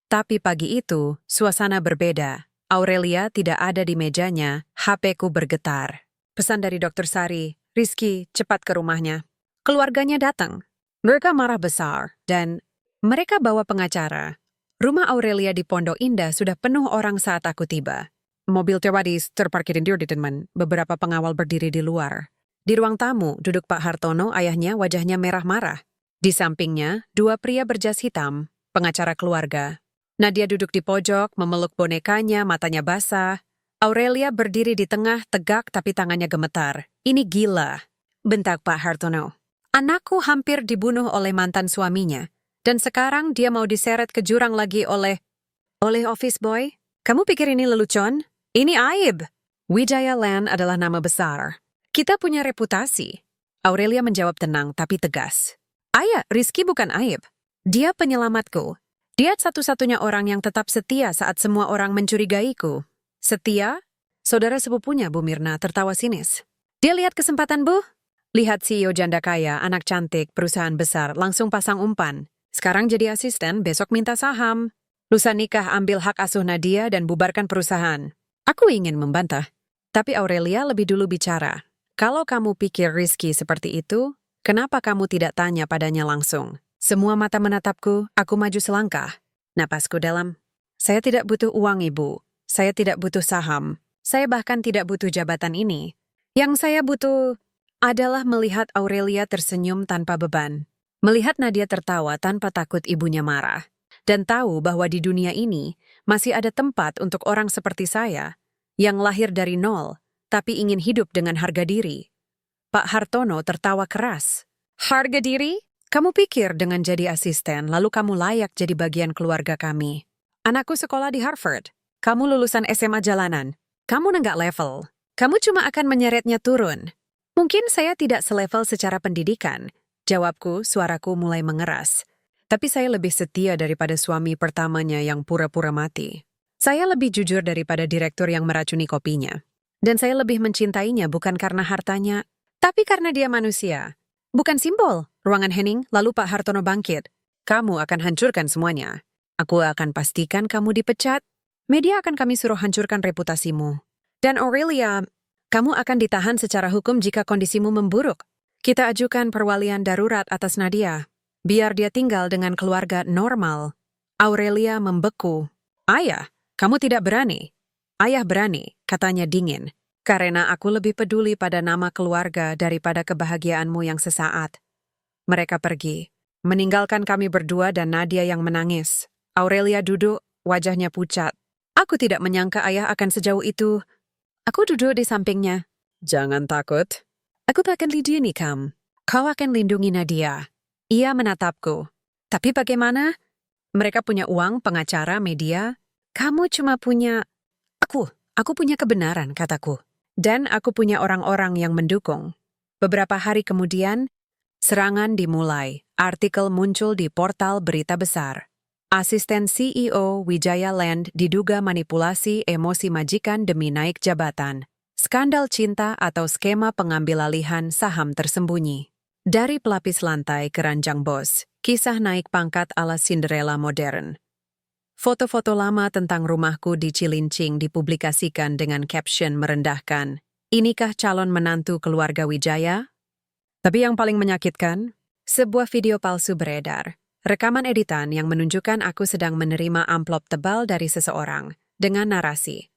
S1: Tapi pagi itu, suasana berbeda. Aurelia tidak ada di mejanya, HP-ku bergetar. Pesan dari Dr. Sari, Rizky, cepat ke rumahnya. Keluarganya datang. Mereka marah besar, dan mereka bawa pengacara. Rumah Aurelia di Pondok Indah sudah penuh orang saat aku tiba. Mobil Tewadis terparkir di depan, beberapa pengawal berdiri di luar. Di ruang tamu, duduk Pak Hartono, ayahnya wajahnya merah marah. Di sampingnya, 2 pria berjas hitam, pengacara keluarga. Nadia duduk di pojok, memeluk bonekanya, matanya basah. Aurelia berdiri di tengah, tegak tapi tangannya gemetar. Ini gila, bentak Pak Hartono. Anakku hampir dibunuh oleh mantan suaminya. Dan sekarang dia mau diseret ke jurang lagi oleh office boy? Kamu pikir ini lelucon? Ini aib. Wijaya Land adalah nama besar. Kita punya reputasi. Aurelia menjawab tenang tapi tegas. Ayah, Rizky bukan aib. Dia penyelamatku. Dia satu-satunya orang yang tetap setia saat semua orang mencurigaiku. Setia? Saudara sepupunya Bu Mirna tertawa sinis. Dia lihat kesempatan, Bu? Lihat CEO janda kaya, anak cantik, perusahaan besar, langsung pasang umpan. Sekarang jadi asisten, besok minta saham. Lusa nikah ambil hak asuh Nadia dan bubarkan perusahaan. Aku ingin membantah. Tapi Aurelia lebih dulu bicara. Kalau kamu pikir Rizky seperti itu, kenapa kamu tidak tanya padanya langsung? Semua mata menatapku, aku maju selangkah. Napasku dalam. Saya tidak butuh uang, Ibu. Saya tidak butuh saham. Saya bahkan tidak butuh jabatan ini. Yang saya butuh adalah melihat Aurelia tersenyum tanpa beban. Melihat Nadia tertawa tanpa takut ibunya marah. Dan tahu bahwa di dunia ini masih ada tempat untuk orang seperti saya yang lahir dari nol, tapi ingin hidup dengan harga diri. Pak Hartono tertawa keras. Harga diri? Kamu pikir dengan jadi asisten, lalu kamu layak jadi bagian keluarga kami. Anakku sekolah di Harvard. Kamu lulusan SMA jalanan. Kamu nenggak level. Kamu cuma akan menyeretnya turun. Mungkin saya tidak selevel secara pendidikan. Jawabku, suaraku mulai mengeras. Tapi saya lebih setia daripada suami pertamanya yang pura-pura mati. Saya lebih jujur daripada direktur yang meracuni kopinya. Dan saya lebih mencintainya bukan karena hartanya, tapi karena dia manusia. Bukan simbol. Ruangan hening, lalu Pak Hartono bangkit. Kamu akan hancurkan semuanya. Aku akan pastikan kamu dipecat. Media akan kami suruh hancurkan reputasimu. Dan Aurelia, kamu akan ditahan secara hukum jika kondisimu memburuk. Kita ajukan perwalian darurat atas Nadia. Biar dia tinggal dengan keluarga normal. Aurelia membeku. Ayah, kamu tidak berani. Ayah berani, katanya dingin. Karena aku lebih peduli pada nama keluarga daripada kebahagiaanmu yang sesaat. Mereka pergi, meninggalkan kami berdua dan Nadia yang menangis. Aurelia duduk, wajahnya pucat. Aku tidak menyangka ayah akan sejauh itu. Aku duduk di sampingnya. Jangan takut. Aku akan lindungi kamu. Kau akan lindungi Nadia. Ia menatapku. Tapi bagaimana? Mereka punya uang, pengacara, media. Kamu cuma punya... Aku punya kebenaran, kataku. Dan aku punya orang-orang yang mendukung. Beberapa hari kemudian, serangan dimulai. Artikel muncul di portal berita besar. Asisten CEO Wijaya Land diduga manipulasi emosi majikan demi naik jabatan. Skandal cinta atau skema pengambilalihan saham tersembunyi. Dari pelapis lantai ke ranjang bos, kisah naik pangkat ala Cinderella modern. Foto-foto lama tentang rumahku di Cilincing dipublikasikan dengan caption merendahkan. Inikah calon menantu keluarga Wijaya? Tapi yang paling menyakitkan, sebuah video palsu beredar. Rekaman editan yang menunjukkan aku sedang menerima amplop tebal dari seseorang dengan narasi.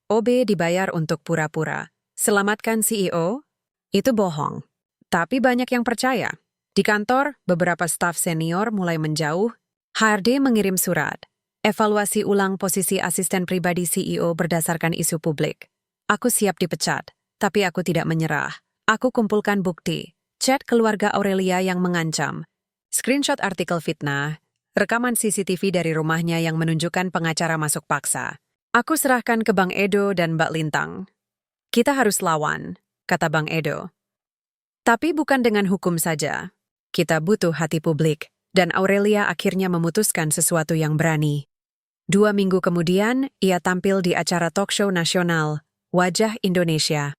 S1: OB dibayar untuk pura-pura. Selamatkan CEO? Itu bohong. Tapi banyak yang percaya. Di kantor, beberapa staf senior mulai menjauh. HRD mengirim surat. Evaluasi ulang posisi asisten pribadi CEO berdasarkan isu publik. Aku siap dipecat, tapi aku tidak menyerah. Aku kumpulkan bukti, chat keluarga Aurelia yang mengancam, screenshot artikel fitnah, rekaman CCTV dari rumahnya yang menunjukkan pengacara masuk paksa. Aku serahkan ke Bang Edo dan Mbak Lintang. Kita harus lawan, kata Bang Edo. Tapi bukan dengan hukum saja. Kita butuh hati publik, dan Aurelia akhirnya memutuskan sesuatu yang berani. 2 minggu kemudian, ia tampil di acara talk show nasional, Wajah Indonesia.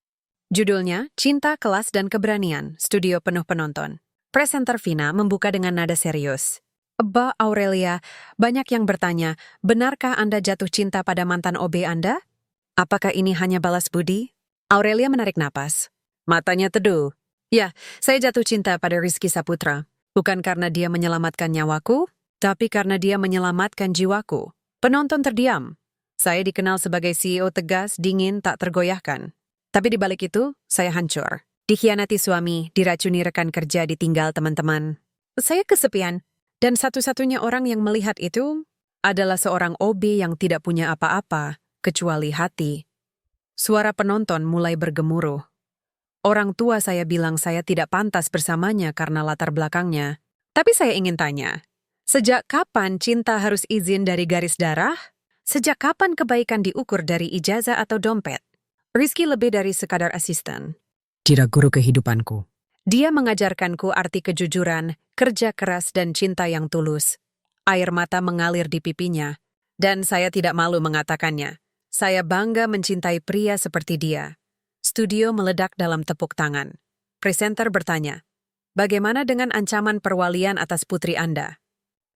S1: Judulnya, Cinta, Kelas, dan Keberanian, studio penuh penonton. Presenter Vina membuka dengan nada serius. Mbak Aurelia, banyak yang bertanya, benarkah Anda jatuh cinta pada mantan OB Anda? Apakah ini hanya balas budi? Aurelia menarik napas. Matanya teduh. Ya, saya jatuh cinta pada Rizky Saputra. Bukan karena dia menyelamatkan nyawaku, tapi karena dia menyelamatkan jiwaku. Penonton terdiam. Saya dikenal sebagai CEO tegas, dingin, tak tergoyahkan. Tapi di balik itu, saya hancur. Dikhianati suami, diracuni rekan kerja, ditinggal teman-teman. Saya kesepian, dan satu-satunya orang yang melihat itu adalah seorang OB yang tidak punya apa-apa, kecuali hati. Suara penonton mulai bergemuruh. Orang tua saya bilang saya tidak pantas bersamanya karena latar belakangnya. Tapi saya ingin tanya, sejak kapan cinta harus izin dari garis darah? Sejak kapan kebaikan diukur dari ijazah atau dompet? Rizky lebih dari sekadar asisten. Dia guru kehidupanku. Dia mengajarkanku arti kejujuran, kerja keras, dan cinta yang tulus. Air mata mengalir di pipinya, dan saya tidak malu mengatakannya. Saya bangga mencintai pria seperti dia. Studio meledak dalam tepuk tangan. Presenter bertanya, bagaimana dengan ancaman perwalian atas putri Anda?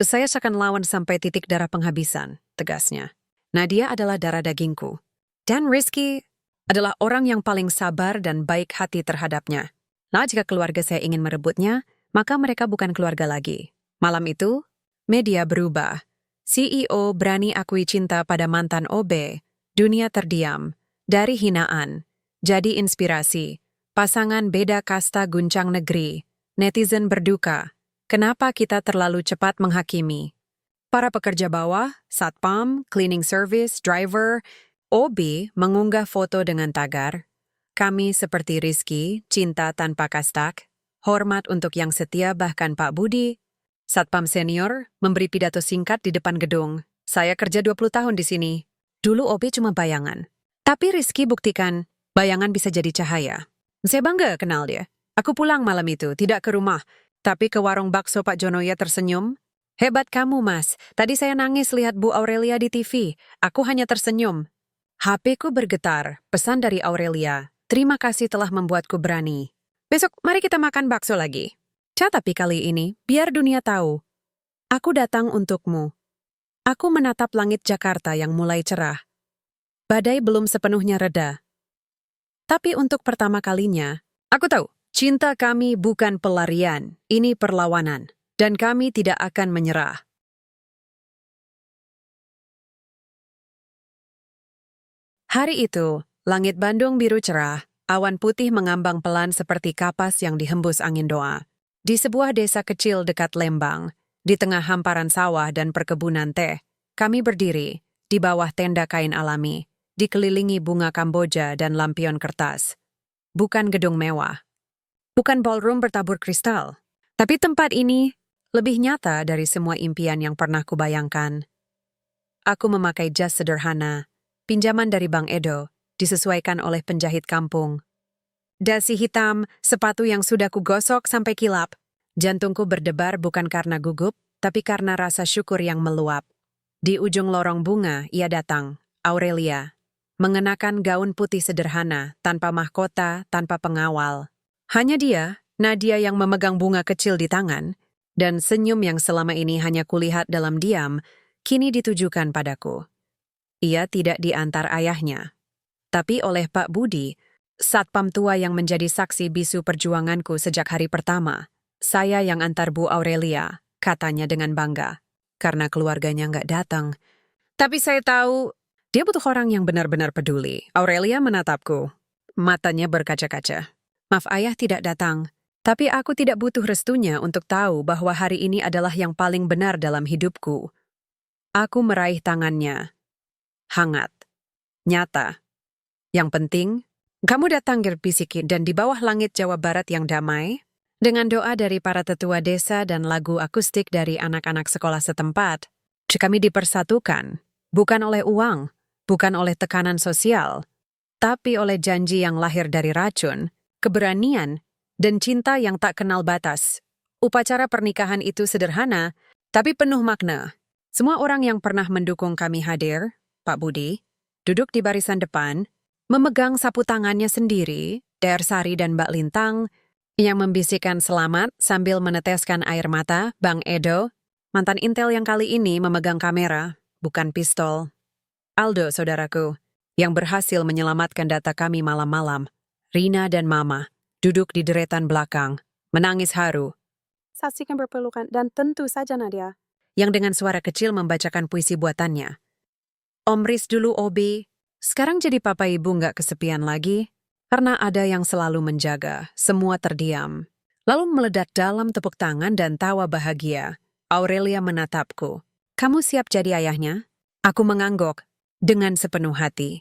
S1: Saya akan lawan sampai titik darah penghabisan, tegasnya. Nadia adalah darah dagingku. Dan Rizky adalah orang yang paling sabar dan baik hati terhadapnya. Nah, jika keluarga saya ingin merebutnya, maka mereka bukan keluarga lagi. Malam itu, media berubah. CEO berani akui cinta pada mantan OB. Dunia terdiam. Dari hinaan, jadi inspirasi. Pasangan beda kasta guncang negeri. Netizen berduka. Kenapa kita terlalu cepat menghakimi? Para pekerja bawah, satpam, cleaning service, driver, OB mengunggah foto dengan tagar, kami seperti Rizky, cinta tanpa kastak, hormat untuk yang setia bahkan Pak Budi. Satpam senior memberi pidato singkat di depan gedung. Saya kerja 20 tahun di sini. Dulu OB cuma bayangan. Tapi Rizky buktikan, bayangan bisa jadi cahaya. Saya bangga kenal dia. Aku pulang malam itu, tidak ke rumah, tapi ke warung bakso Pak Jonoya tersenyum. Hebat kamu, Mas. Tadi saya nangis lihat Bu Aurelia di TV. Aku hanya tersenyum. HP-ku bergetar, pesan dari Aurelia. Terima kasih telah membuatku berani. Besok mari kita makan bakso lagi. Tapi kali ini, biar dunia tahu. Aku datang untukmu. Aku menatap langit Jakarta yang mulai cerah. Badai belum sepenuhnya reda. Tapi untuk pertama kalinya, aku tahu, cinta kami bukan pelarian, ini perlawanan. Dan kami tidak akan menyerah. Hari itu, langit Bandung biru cerah, awan putih mengambang pelan seperti kapas yang dihembus angin doa. Di sebuah desa kecil dekat Lembang, di tengah hamparan sawah dan perkebunan teh, kami berdiri di bawah tenda kain alami, dikelilingi bunga Kamboja dan lampion kertas. Bukan gedung mewah, bukan ballroom bertabur kristal, tapi tempat ini lebih nyata dari semua impian yang pernah kubayangkan. Aku memakai jas sederhana, pinjaman dari Bang Edo, disesuaikan oleh penjahit kampung. Dasi hitam, sepatu yang sudah kugosok sampai kilap. Jantungku berdebar bukan karena gugup, tapi karena rasa syukur yang meluap. Di ujung lorong bunga, ia datang, Aurelia. Mengenakan gaun putih sederhana, tanpa mahkota, tanpa pengawal. Hanya dia, Nadia yang memegang bunga kecil di tangan, dan senyum yang selama ini hanya kulihat dalam diam, kini ditujukan padaku. Ia tidak diantar ayahnya, tapi oleh Pak Budi, satpam tua yang menjadi saksi bisu perjuanganku sejak hari pertama. Saya yang antar Bu Aurelia, katanya dengan bangga, karena keluarganya nggak datang. Tapi saya tahu, dia butuh orang yang benar-benar peduli. Aurelia menatapku, matanya berkaca-kaca. Maaf ayah tidak datang, tapi aku tidak butuh restunya untuk tahu bahwa hari ini adalah yang paling benar dalam hidupku. Aku meraih tangannya. Hangat. Nyata. Yang penting, kamu datang Gerbisiki dan di bawah langit Jawa Barat yang damai, dengan doa dari para tetua desa dan lagu akustik dari anak-anak sekolah setempat, kami dipersatukan, bukan oleh uang, bukan oleh tekanan sosial, tapi oleh janji yang lahir dari racun, keberanian, dan cinta yang tak kenal batas. Upacara pernikahan itu sederhana, tapi penuh makna. Semua orang yang pernah mendukung kami hadir, Pak Budi, duduk di barisan depan, memegang sapu tangannya sendiri, Der Sari dan Mbak Lintang, yang membisikkan selamat sambil meneteskan air mata, Bang Edo, mantan intel yang kali ini memegang kamera, bukan pistol. Aldo, saudaraku, yang berhasil menyelamatkan data kami malam-malam. Rina dan Mama, duduk di deretan belakang, menangis haru.
S3: Saksikan berpelukan dan tentu saja Nadia.
S1: Yang dengan suara kecil membacakan puisi buatannya. Om Riz dulu OB, sekarang jadi papa ibu nggak kesepian lagi, karena ada yang selalu menjaga, semua terdiam. Lalu meledak dalam tepuk tangan dan tawa bahagia. Aurelia menatapku. Kamu siap jadi ayahnya? Aku mengangguk, dengan sepenuh hati.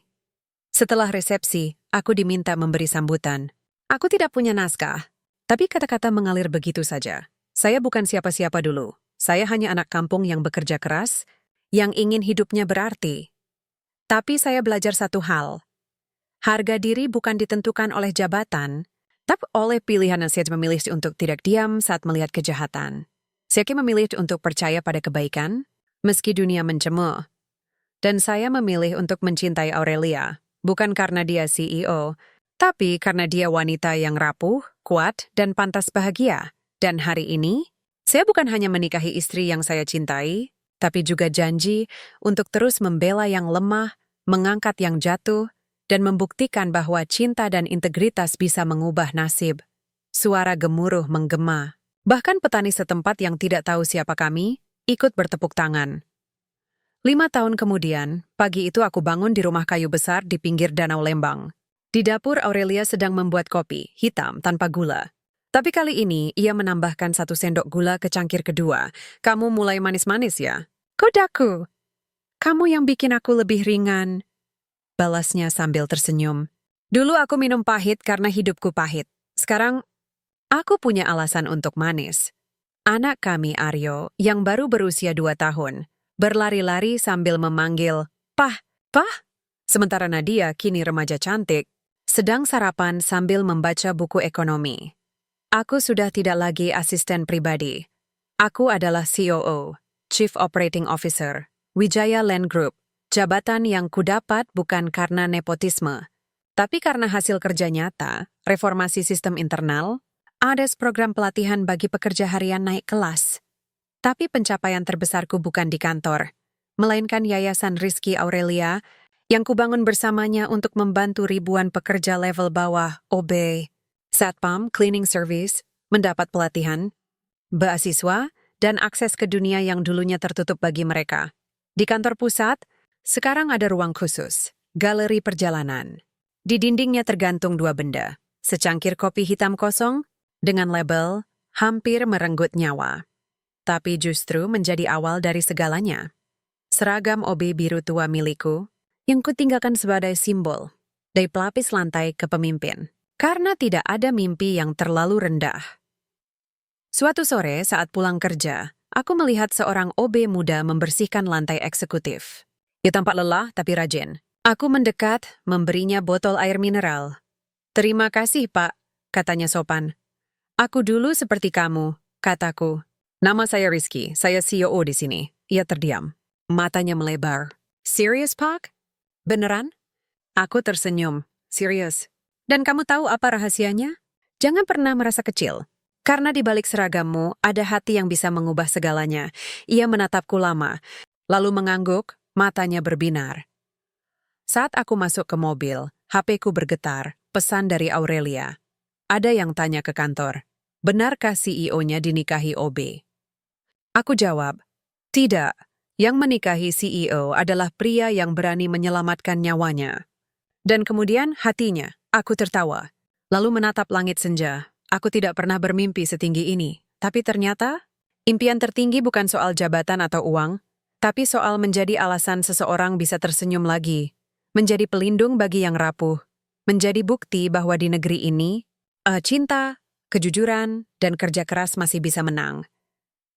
S1: Setelah resepsi, aku diminta memberi sambutan. Aku tidak punya naskah, tapi kata-kata mengalir begitu saja. Saya bukan siapa-siapa dulu. Saya hanya anak kampung yang bekerja keras, yang ingin hidupnya berarti. Tapi saya belajar satu hal. Harga diri bukan ditentukan oleh jabatan, tapi oleh pilihan yang saya memilih untuk tidak diam saat melihat kejahatan. Saya memilih untuk percaya pada kebaikan, meski dunia mencemooh. Dan saya memilih untuk mencintai Aurelia, bukan karena dia CEO, tapi karena dia wanita yang rapuh, kuat, dan pantas bahagia. Dan hari ini, saya bukan hanya menikahi istri yang saya cintai, tapi juga janji untuk terus membela yang lemah, mengangkat yang jatuh, dan membuktikan bahwa cinta dan integritas bisa mengubah nasib. Suara gemuruh menggema. Bahkan petani setempat yang tidak tahu siapa kami, ikut bertepuk tangan. 5 tahun kemudian, pagi itu aku bangun di rumah kayu besar di pinggir Danau Lembang. Di dapur Aurelia sedang membuat kopi, hitam, tanpa gula. Tapi kali ini, ia menambahkan 1 sendok gula ke cangkir kedua. Kamu mulai manis-manis ya? Kodaku, kamu yang bikin aku lebih ringan. Balasnya sambil tersenyum. Dulu aku minum pahit karena hidupku pahit. Sekarang, aku punya alasan untuk manis. Anak kami Aryo, yang baru berusia 2 tahun, berlari-lari sambil memanggil, Pah, Pah. Sementara Nadia, kini remaja cantik, sedang sarapan sambil membaca buku ekonomi. Aku sudah tidak lagi asisten pribadi. Aku adalah COO, Chief Operating Officer, Wijaya Land Group, jabatan yang kudapat bukan karena nepotisme, tapi karena hasil kerja nyata, reformasi sistem internal, ada program pelatihan bagi pekerja harian naik kelas. Tapi pencapaian terbesarku bukan di kantor, melainkan Yayasan Rizky Aurelia yang kubangun bersamanya untuk membantu ribuan pekerja level bawah OB, Satpam, Cleaning Service, mendapat pelatihan, beasiswa, dan akses ke dunia yang dulunya tertutup bagi mereka. Di kantor pusat, sekarang ada ruang khusus, galeri perjalanan. Di dindingnya tergantung 2 benda, secangkir kopi hitam kosong, dengan label, hampir merenggut nyawa. Tapi justru menjadi awal dari segalanya. Seragam OB biru tua milikku, yang kutinggalkan sebagai simbol, dari pelapis lantai ke pemimpin. Karena tidak ada mimpi yang terlalu rendah. Suatu sore saat pulang kerja, aku melihat seorang OB muda membersihkan lantai eksekutif. Ia tampak lelah tapi rajin. Aku mendekat, memberinya botol air mineral. Terima kasih, Pak, katanya sopan. Aku dulu seperti kamu, kataku. Nama saya Rizky, saya CEO di sini. Ia terdiam. Matanya melebar. Serius, Pak? Beneran? Aku tersenyum. Serius. Dan kamu tahu apa rahasianya? Jangan pernah merasa kecil. Karena di balik seragammu, ada hati yang bisa mengubah segalanya. Ia menatapku lama, lalu mengangguk, matanya berbinar. Saat aku masuk ke mobil, HP-ku bergetar, pesan dari Aurelia. Ada yang tanya ke kantor, benarkah CEO-nya dinikahi OB? Aku jawab, tidak. Yang menikahi CEO adalah pria yang berani menyelamatkan nyawanya. Dan kemudian hatinya. Aku tertawa, lalu menatap langit senja. Aku tidak pernah bermimpi setinggi ini. Tapi ternyata, impian tertinggi bukan soal jabatan atau uang, Tapi soal menjadi alasan seseorang bisa tersenyum lagi, menjadi pelindung bagi yang rapuh, menjadi bukti bahwa di negeri ini, cinta, kejujuran, dan kerja keras masih bisa menang.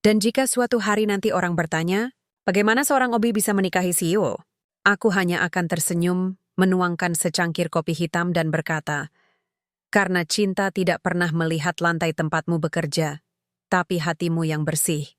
S1: Dan jika suatu hari nanti orang bertanya, bagaimana seorang Obi bisa menikahi CEO? Aku hanya akan tersenyum, menuangkan secangkir kopi hitam dan berkata, karena cinta tidak pernah melihat lantai tempatmu bekerja, tapi hatimu yang bersih.